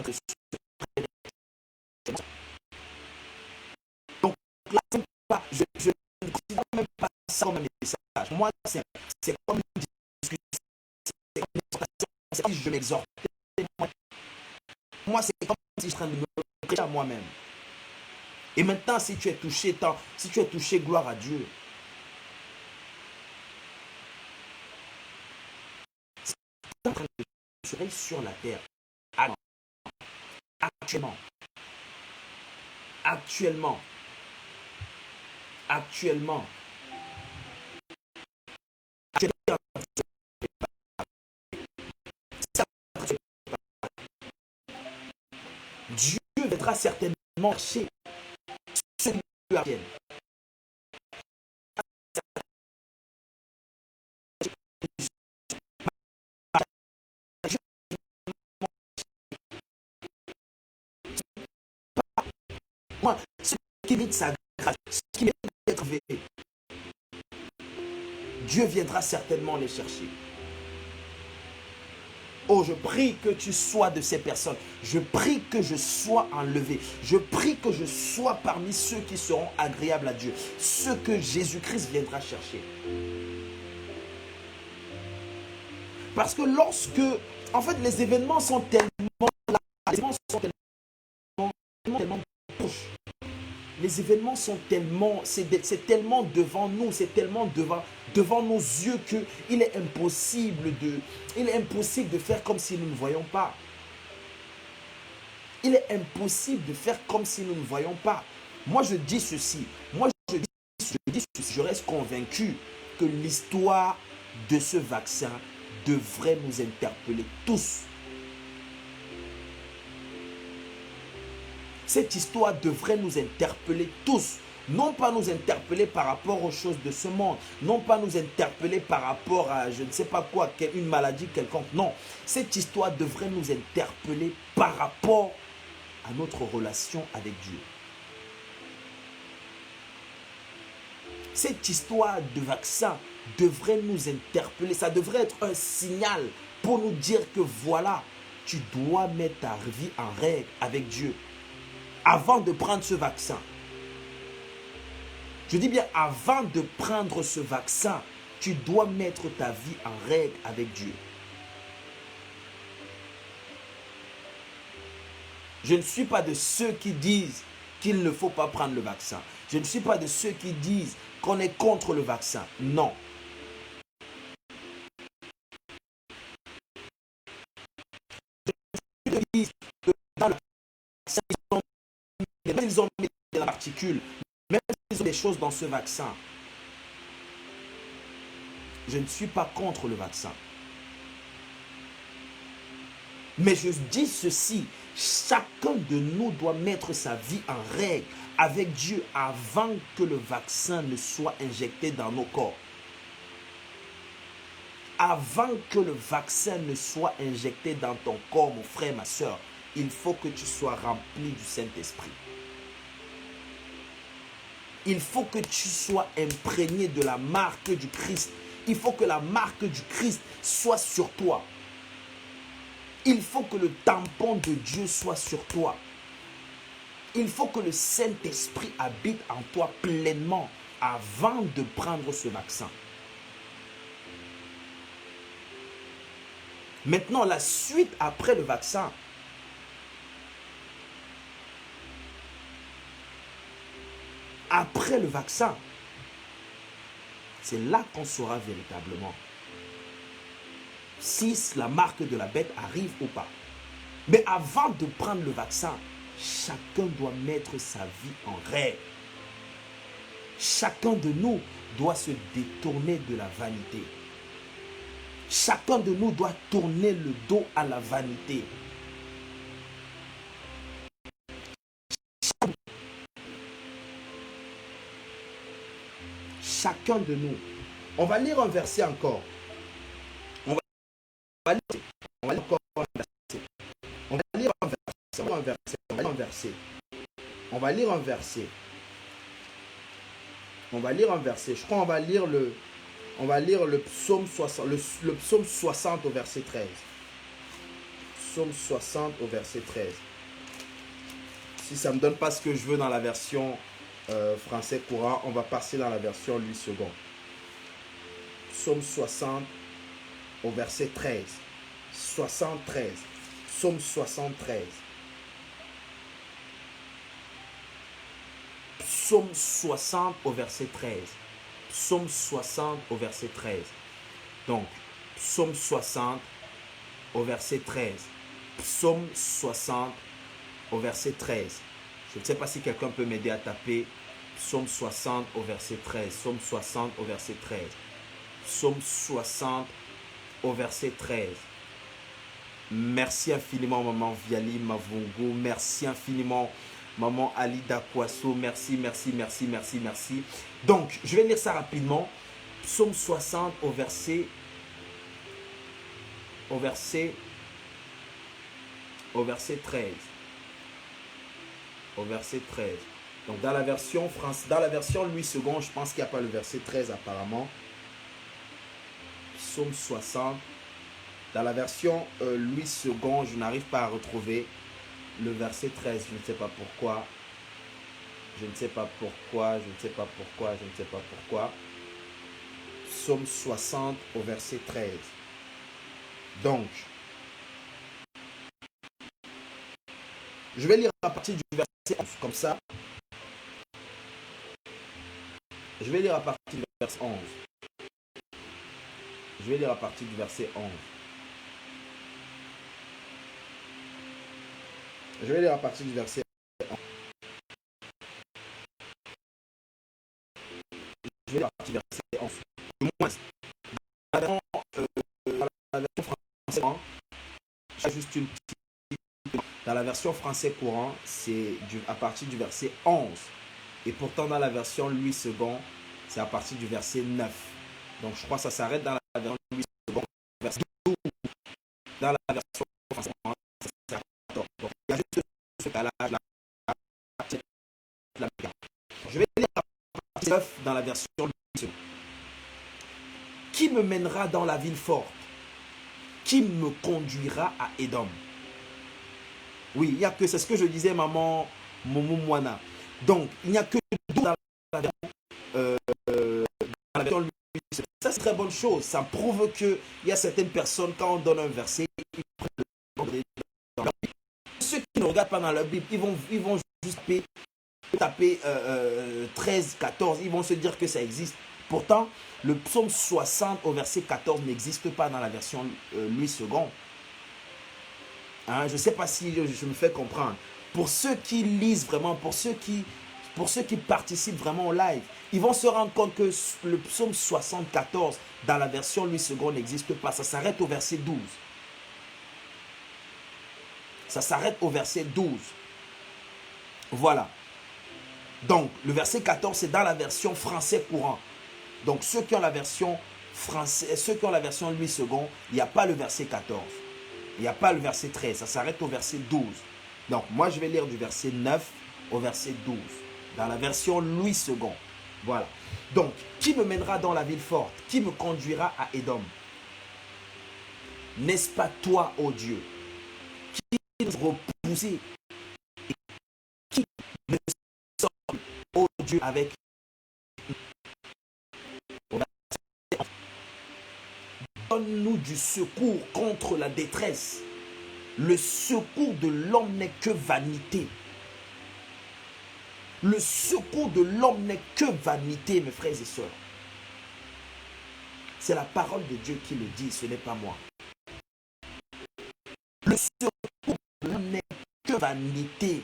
président. Donc là, je ne considère même pas ça comme un message. Moi, c'est comme une discussion, c'est comme une exhortation, c'est comme si je m'exhortais. Moi, c'est comme si je suis en train de me prêcher à moi-même. Et maintenant, si tu es touché, gloire à Dieu. C'est en train de se sur la terre. Actuellement. Dieu viendra certainement chercher ceux qui lui appartiennent. qui mérite sa grâce, ceux qui méritent d'être sauvés, Dieu viendra certainement les chercher. Oh, je prie que tu sois de ces personnes. Je prie que je sois enlevé. Je prie que je sois parmi ceux qui seront agréables à Dieu. Ceux que Jésus-Christ viendra chercher. Parce que lorsque, en fait, les événements sont tellement là, les événements sont tellement proches. Les événements sont tellement, c'est tellement devant nous, c'est tellement devant nos yeux qu'il est impossible de faire comme si nous ne voyons pas. Il est impossible de faire comme si nous ne voyons pas. Moi, je dis ceci. Je reste convaincu que l'histoire de ce vaccin devrait nous interpeller tous. Cette histoire devrait nous interpeller tous. Non pas nous interpeller par rapport aux choses de ce monde. Non pas nous interpeller par rapport à je ne sais pas quoi, une maladie quelconque. Non. Cette histoire devrait nous interpeller par rapport à notre relation avec Dieu. Cette histoire de vaccin devrait nous interpeller. Ça devrait être un signal pour nous dire que voilà, tu dois mettre ta vie en règle avec Dieu. Avant de prendre ce vaccin. Je dis bien avant de prendre ce vaccin, tu dois mettre ta vie en règle avec Dieu. Je ne suis pas de ceux qui disent qu'il ne faut pas prendre le vaccin. Je ne suis pas de ceux qui disent qu'on est contre le vaccin. Non. Je dis que dans le vaccin, ils ont mis des particules, même s'ils ont des choses dans ce vaccin. Je ne suis pas contre le vaccin. Mais je dis ceci, chacun de nous doit mettre sa vie en règle avec Dieu avant que le vaccin ne soit injecté dans nos corps. Avant que le vaccin ne soit injecté dans ton corps, mon frère, ma soeur, il faut que tu sois rempli du Saint-Esprit. Il faut que tu sois imprégné de la marque du Christ. Il faut que la marque du Christ soit sur toi. Il faut que le tampon de Dieu soit sur toi. Il faut que le Saint-Esprit habite en toi pleinement avant de prendre ce vaccin. Maintenant, la suite après le vaccin. Après le vaccin, c'est là qu'on saura véritablement si la marque de la bête arrive ou pas. Mais avant de prendre le vaccin, chacun doit mettre sa vie en règle. Chacun de nous doit se détourner de la vanité. Chacun de nous doit tourner le dos à la vanité. Chacun de nous. On va lire un verset encore. On va lire encore un verset. On va lire un verset. On va lire un verset. On va lire un verset. On va lire un verset. Je crois qu'on va lire le psaume 60, le psaume 60 au verset 13. Psaume 60 au verset 13. Si ça ne me donne pas ce que je veux dans la version français courant, on va passer dans la version 8 secondes. Psaume 60 au verset 13. 73. Psaume 73. Psaume 60 au verset 13. Psaume 60 au verset 13. Donc, psaume 60 au verset 13. Psaume 60 au verset 13. Je ne sais pas si quelqu'un peut m'aider à taper psaume 60 au verset 13. Psaume 60 au verset 13. Psaume 60 au verset 13. Merci infiniment, maman Viali Mavungo. Merci infiniment, maman Alida Kouasso. Merci, merci, merci, merci, merci. Donc, je vais lire ça rapidement. Psaume 60 au verset 13. Au verset 13. Donc dans la version dans la version Louis II, je pense qu'il n'y a pas le verset 13 apparemment. Psaume 60. Dans la version Louis II, je n'arrive pas à retrouver le verset 13. Je ne sais pas pourquoi. Je ne sais pas pourquoi. Je ne sais pas pourquoi. Je ne sais pas pourquoi. Psaume 60 au verset 13. Donc, je vais lire à partir du verset 11. Comme ça, je vais lire à partir du verset 11. Je vais lire à partir du verset 11. Je vais lire à partir du verset 11. Je vais lire à partir du verset 11. Du moins, dans la version française, j'ai juste une petite. Dans la version français courant, c'est à partir du verset 11. Et pourtant, dans la version Louis II, c'est à partir du verset 9. Donc, je crois que ça s'arrête dans la version Louis II, verset 12. Dans la version française, c'est à 14. Donc, il y a juste ce calage-là. Je vais lire la partie 9 dans la version Louis II. Qui me mènera dans la ville forte? Qui me conduira à Édom? Oui, il n'y a que, c'est ce que je disais, maman Momo Moana. Donc, il n'y a que 12 dans la version Louis II. Ça, c'est une très bonne chose. Ça prouve qu'il y a certaines personnes, quand on donne un verset, ils prennent le temps de dans leur Bible. Ceux qui ne regardent pas dans leur Bible, ils vont juste taper 13, 14, ils vont se dire que ça existe. Pourtant, le psaume 60 au verset 14 n'existe pas dans la version Louis II. Hein, je ne sais pas si je me fais comprendre. Pour ceux qui lisent vraiment, pour ceux qui participent vraiment au live, ils vont se rendre compte que le psaume 74 dans la version Louis II n'existe pas. Ça s'arrête au verset 12. Ça s'arrête au verset 12. Voilà. Donc, le verset 14, c'est dans la version français courant. Donc, ceux qui ont la version française, ceux qui ont la version Louis II, il n'y a pas le verset 14. Il n'y a pas le verset 13. Ça s'arrête au verset 12. Donc, moi, je vais lire du verset 9 au verset 12. Dans la version Louis II. Voilà. Donc, qui me mènera dans la ville forte? Qui me conduira à Édom? N'est-ce pas toi, ô Dieu, qui nous repoussé et qui ne sort, ô Dieu, avec donne-nous du secours contre la détresse. Le secours de l'homme n'est que vanité. Le secours de l'homme n'est que vanité, mes frères et sœurs. C'est la parole de Dieu qui le dit, ce n'est pas moi. Le secours de l'homme n'est que vanité.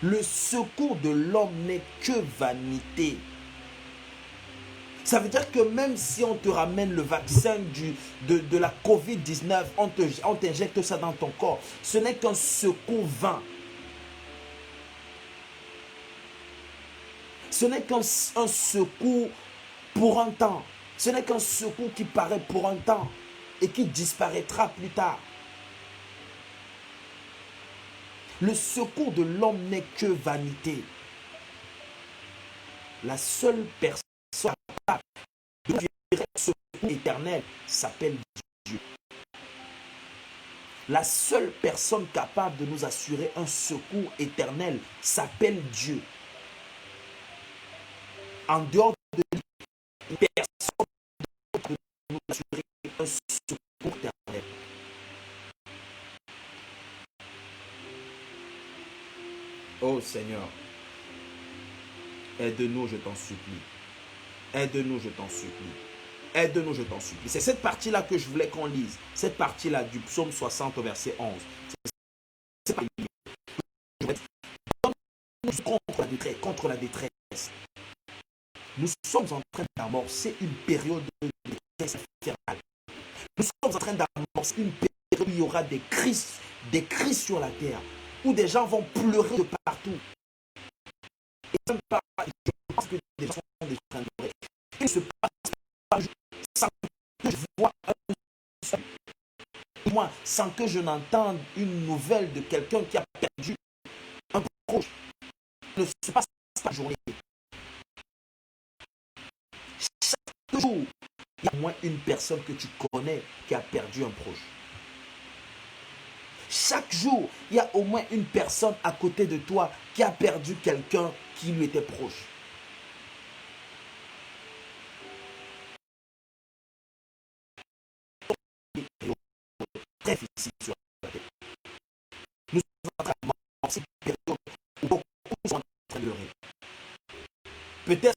Le secours de l'homme n'est que vanité. Ça veut dire que même si on te ramène le vaccin de la COVID-19, on t'injecte ça dans ton corps, ce n'est qu'un secours vain. Ce n'est qu'un secours pour un temps. Ce n'est qu'un secours qui paraît pour un temps et qui disparaîtra plus tard. Le secours de l'homme n'est que vanité. La seule personne capable de nous un secours éternel s'appelle Dieu. La seule personne capable de nous assurer un secours éternel s'appelle Dieu. En dehors de lui, personne ne peut nous assurer un secours éternel. Oh Seigneur, aide-nous, je t'en supplie. Aide-nous, je t'en supplie. Aide-nous, je t'en supplie. C'est cette partie-là que je voulais qu'on lise. Cette partie-là du psaume 60 au verset 11. C'est pas contre la détresse. Nous sommes en train d'amorcer une période de détresse infernale. Nous sommes en train d'amorcer une période où il y aura des crises sur la terre, où des gens vont pleurer de partout. Et même pas, je pense que des gens sont déjà en train de pleurer. Il ne se passe pas sans que je vois un seul. moi, sans que je n'entende une nouvelle de quelqu'un qui a perdu un proche. Ne se passe pas la journée. Chaque jour, il y a au moins une personne que tu connais qui a perdu un proche. Chaque jour, il y a au moins une personne à côté de toi qui a perdu quelqu'un qui lui était proche. Très difficile sur la terre. Nous sommes en train de cette période où beaucoup sont en train de pleurer. Peut-être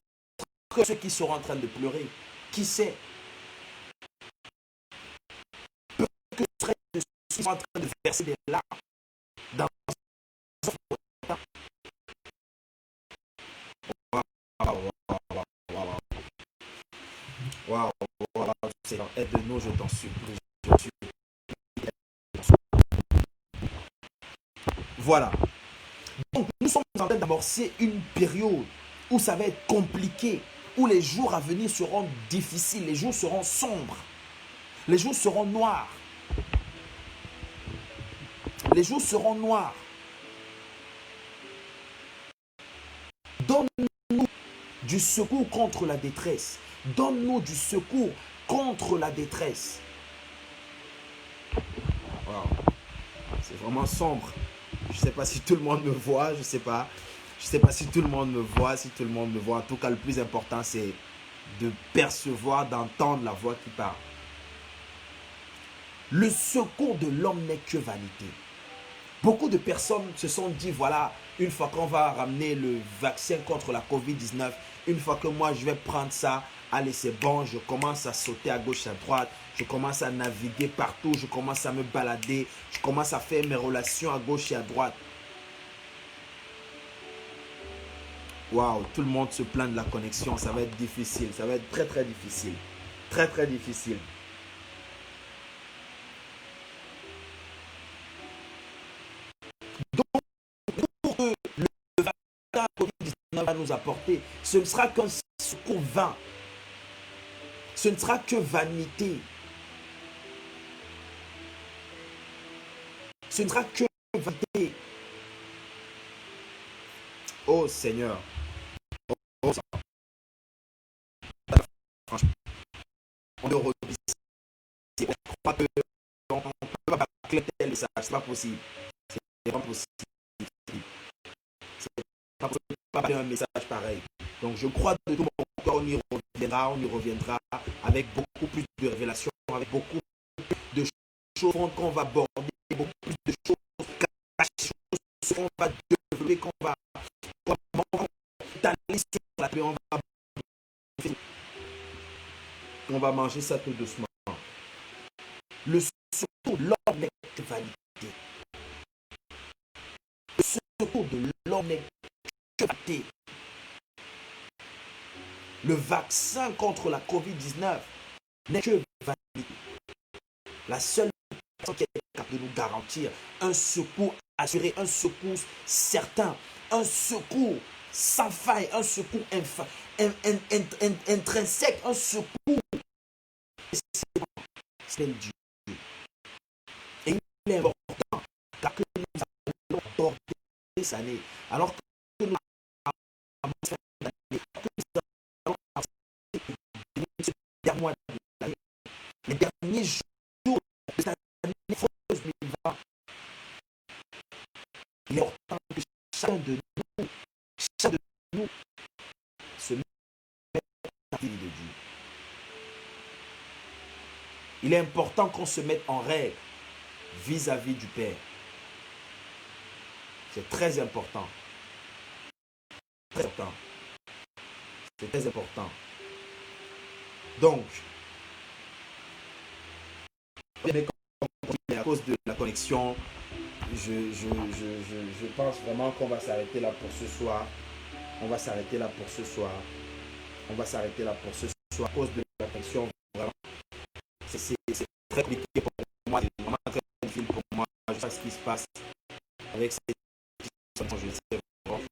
que ceux qui seront en train de pleurer, qui sait, peut-être que ceux qui sont en train de verser des larmes dans un waouh, Seigneur, aide-nous, je t'en supplie. Voilà. Donc, nous sommes en train d'amorcer une période où ça va être compliqué, où les jours à venir seront difficiles, les jours seront sombres, les jours seront noirs. Les jours seront noirs. Donne-nous du secours contre la détresse. Donne-nous du secours contre la détresse. Wow. C'est vraiment sombre. Je ne sais pas si tout le monde me voit, je ne sais pas. Je ne sais pas si tout le monde me voit, si tout le monde me voit. En tout cas, le plus important, c'est de percevoir, d'entendre la voix qui parle. Le secours de l'homme n'est que vanité. Beaucoup de personnes se sont dit, voilà, une fois qu'on va ramener le vaccin contre la COVID-19, une fois que moi je vais prendre ça, allez c'est bon, je commence à sauter à gauche, à droite, je commence à naviguer partout, je commence à me balader, je commence à faire mes relations à gauche et à droite. Waouh, tout le monde se plaint de la connexion, ça va être difficile, ça va être très très difficile. Très très difficile. Donc, pour que le vaccin COVID-19 va nous apporter, ce ne sera qu'un secours vain. Ce ne sera que vanité. Ce ne sera que vanité. Oh Seigneur. Oh, franchement, on doit revisiter. On croit que on ne peut pas bâcler tel message. Ce n'est pas possible. C'est pas possible. C'est pas possible de bâcler un message pareil. Donc je crois de tout mon cœur, on y reviendra avec beaucoup plus de révélations, avec beaucoup plus de choses qu'on va aborder, beaucoup plus de choses cachées, qu'on va développer, qu'on va étaler sur la table, on va manger ça tout doucement. Le secours de l'homme n'est que vanité. Le secours de l'homme n'est que vanité. Le vaccin contre la COVID-19 n'est que vanité. La seule personne qui est capable de nous garantir un secours assuré, un secours certain, un secours sans faille, un secours intrinsèque, un secours, c'est Dieu. Et il est important car que nous allons aborder cette année, alors que nous allons les derniers jours de cette année 2020, il est important que chacun de nous se mette à la vie de Dieu. Il est important qu'on se mette en règle vis-à-vis du Père. C'est très important. Très important. C'est très important. Donc, à cause de la connexion, je pense vraiment qu'on va s'arrêter là pour ce soir. On va s'arrêter là pour ce soir. On va s'arrêter là pour ce soir. À cause de la connexion, vraiment, c'est très compliqué pour moi. C'est vraiment très difficile pour moi. Je sais ce qui se passe avec ces situations. Je sais vraiment.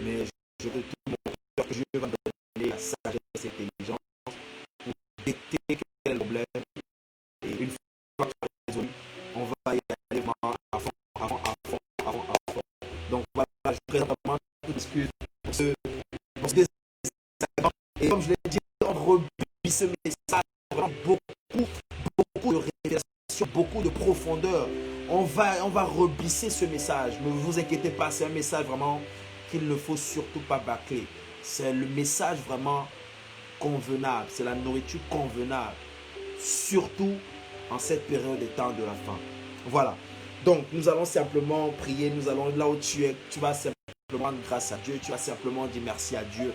Mais je veux tout mon cœur que Dieu va me donner la sagesse et l'intelligence pour détecter quel est le problème. Et une fois va rebisser ce message. Ne vous inquiétez pas, c'est un message vraiment qu'il ne faut surtout pas bâcler. C'est le message vraiment convenable. C'est la nourriture convenable. Surtout en cette période des temps de la fin. Voilà. Donc, nous allons simplement prier. Nous allons là où tu es. Tu vas simplement rendre grâce à Dieu. Tu vas simplement dire merci à Dieu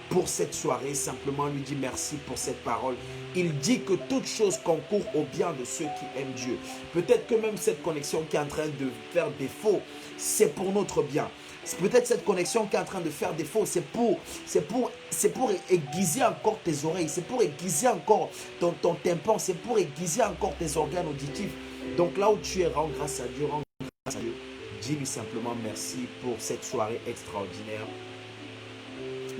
pour cette soirée. Simplement lui dire merci pour cette parole. Il dit que toute chose concourt au bien de ceux qui aiment Dieu. Peut-être que même cette connexion qui est en train de faire défaut, c'est pour notre bien. Peut-être cette connexion qui est en train de faire défaut, c'est pour aiguiser encore tes oreilles, c'est pour aiguiser encore ton tympan, c'est pour aiguiser encore tes organes auditifs. Donc là où tu es, rends grâce à Dieu, rends grâce à Dieu. Dis-lui simplement merci pour cette soirée extraordinaire.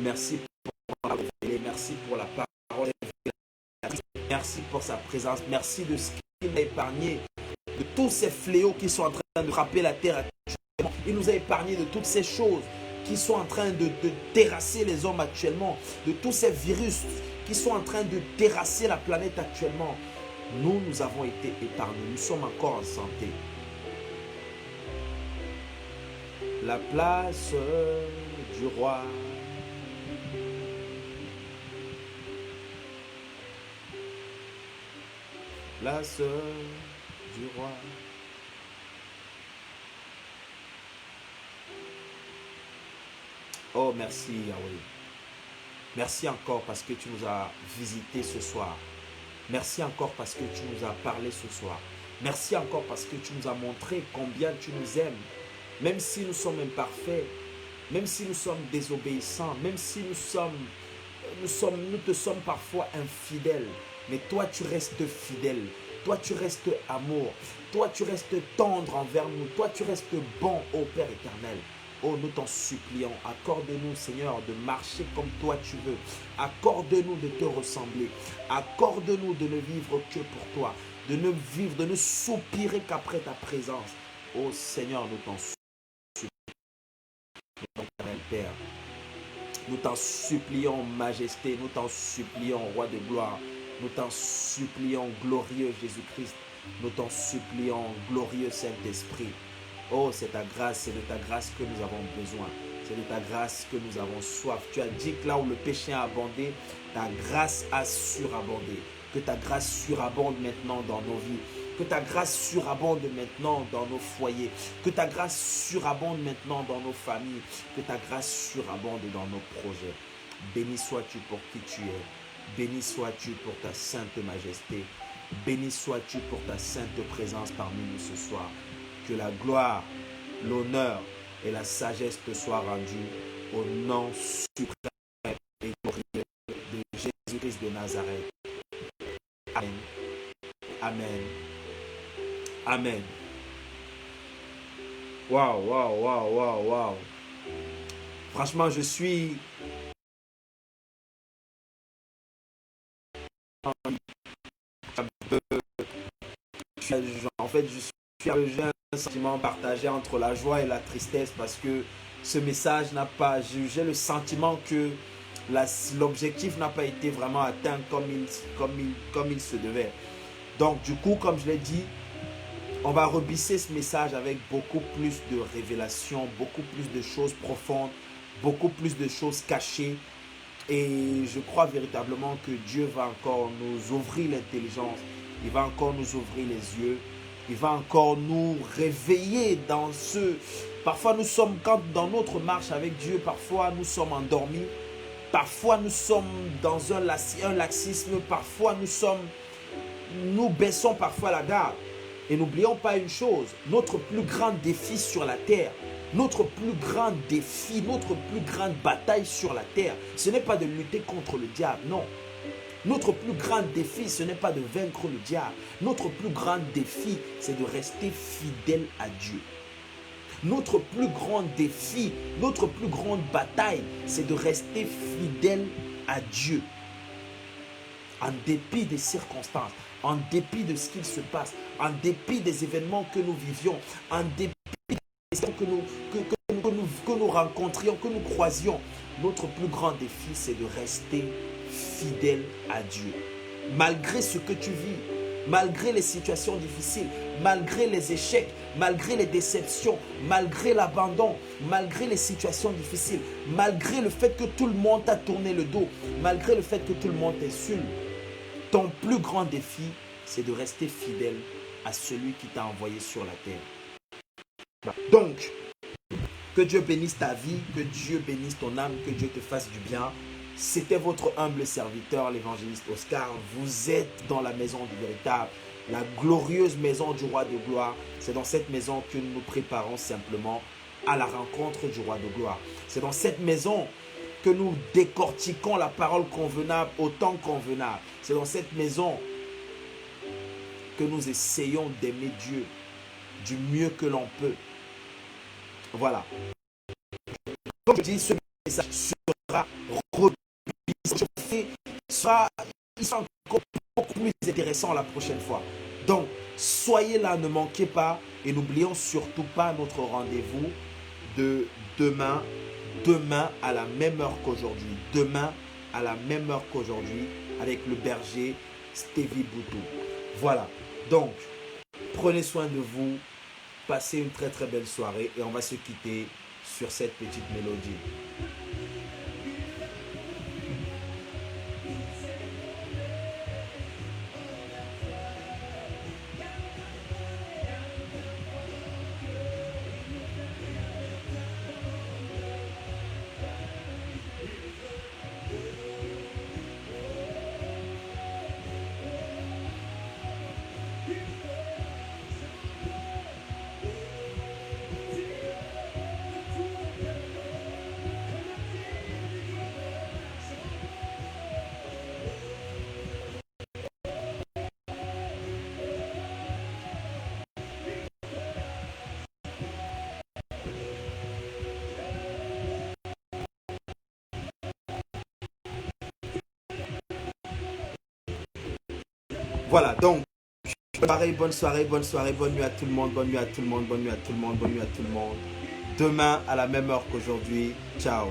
Merci pour la révélée, merci pour la parole, merci pour sa présence, merci de ce qu'il a épargné, de tous ces fléaux qui sont en train de frapper la terre actuellement. Il nous a épargné de toutes ces choses qui sont en train de terrasser les hommes actuellement, de tous ces virus qui sont en train de terrasser la planète actuellement. Nous avons été épargnés, nous sommes encore en santé. La place du roi. Place du roi. Oh, merci Yahweh. Merci encore parce que tu nous as visités ce soir. Merci encore parce que tu nous as parlé ce soir. Merci encore parce que tu nous as montré combien tu nous aimes. Même si nous sommes imparfaits, même si nous sommes désobéissants, même si nous te sommes parfois infidèles. Mais toi, tu restes fidèle. Toi, tu restes amour. Toi, tu restes tendre envers nous. Toi, tu restes bon, ô Père éternel. Oh, nous t'en supplions, accorde-nous, Seigneur, de marcher comme toi tu veux. Accorde-nous de te ressembler. Accorde-nous de ne vivre que pour toi. De ne vivre, de ne soupirer qu'après ta présence. Oh Seigneur, nous t'en supplions, Père. Nous t'en supplions, Majesté. Nous t'en supplions, Roi de gloire. Nous t'en supplions, glorieux Jésus-Christ. Nous t'en supplions, glorieux Saint-Esprit. Oh, c'est ta grâce, c'est de ta grâce que nous avons besoin. C'est de ta grâce que nous avons soif. Tu as dit que là où le péché a abondé, ta grâce a surabondé. Que ta grâce surabonde maintenant dans nos vies. Que ta grâce surabonde maintenant dans nos foyers. Que ta grâce surabonde maintenant dans nos familles. Que ta grâce surabonde dans nos projets. Béni sois-tu pour qui tu es. Béni sois-tu pour ta sainte majesté. Béni sois-tu pour ta sainte présence parmi nous ce soir. Que la gloire, l'honneur et la sagesse te soient rendues au nom suprême et glorieux de Jésus-Christ de Nazareth. Amen. Amen. Amen. Waouh, waouh, waouh, waouh, waouh. Franchement, je suis... En fait, j'ai un sentiment partagé entre la joie et la tristesse parce que ce message n'a pas... J'ai le sentiment que l'objectif n'a pas été vraiment atteint comme il se devait. Donc, du coup, comme je l'ai dit, on va rebisser ce message avec beaucoup plus de révélations, beaucoup plus de choses profondes, beaucoup plus de choses cachées. Et je crois véritablement que Dieu va encore nous ouvrir l'intelligence. Il va encore nous ouvrir les yeux. Il va encore nous réveiller dans ce... Parfois nous sommes, quand dans notre marche avec Dieu, parfois nous sommes endormis. Parfois nous sommes dans un laxisme. Parfois nous baissons parfois la garde. Et n'oublions pas une chose, notre plus grand défi sur la terre, notre plus grand défi, notre plus grande bataille sur la terre, ce n'est pas de lutter contre le diable, non. Notre plus grand défi, ce n'est pas de vaincre le diable. Notre plus grand défi, c'est de rester fidèle à Dieu. Notre plus grand défi, notre plus grande bataille, c'est de rester fidèle à Dieu. En dépit des circonstances, en dépit de ce qu'il se passe, en dépit des événements que nous vivions, en dépit des événements que nous rencontrions, que nous croisions, notre plus grand défi, c'est de rester fidèle à Dieu. Malgré ce que tu vis, malgré les situations difficiles, malgré les échecs, malgré les déceptions, malgré l'abandon, malgré les situations difficiles, malgré le fait que tout le monde t'a tourné le dos, malgré le fait que tout le monde t'insulte, ton plus grand défi, c'est de rester fidèle à celui qui t'a envoyé sur la terre. Donc, que Dieu bénisse ta vie, que Dieu bénisse ton âme, que Dieu te fasse du bien. C'était votre humble serviteur, l'évangéliste Oscar. Vous êtes dans la maison du véritable, la glorieuse maison du roi de gloire. C'est dans cette maison que nous nous préparons simplement à la rencontre du roi de gloire. C'est dans cette maison que nous décortiquons la parole convenable au temps convenable. C'est dans cette maison que nous essayons d'aimer Dieu du mieux que l'on peut. Voilà. Comme je dis, ce message sera il sera encore beaucoup plus intéressant la prochaine fois. Donc, soyez là, ne manquez pas et n'oublions surtout pas notre rendez-vous de demain à la même heure qu'aujourd'hui. Demain à la même heure qu'aujourd'hui avec le berger Stevie Boutou. Voilà. Donc, prenez soin de vous. Passez une très très belle soirée et on va se quitter sur cette petite mélodie. Voilà, donc, pareil, bonne soirée, bonne nuit à tout le monde, bonne nuit à tout le monde, bonne nuit à tout le monde, bonne nuit à tout le monde. Demain, à la même heure qu'aujourd'hui. Ciao.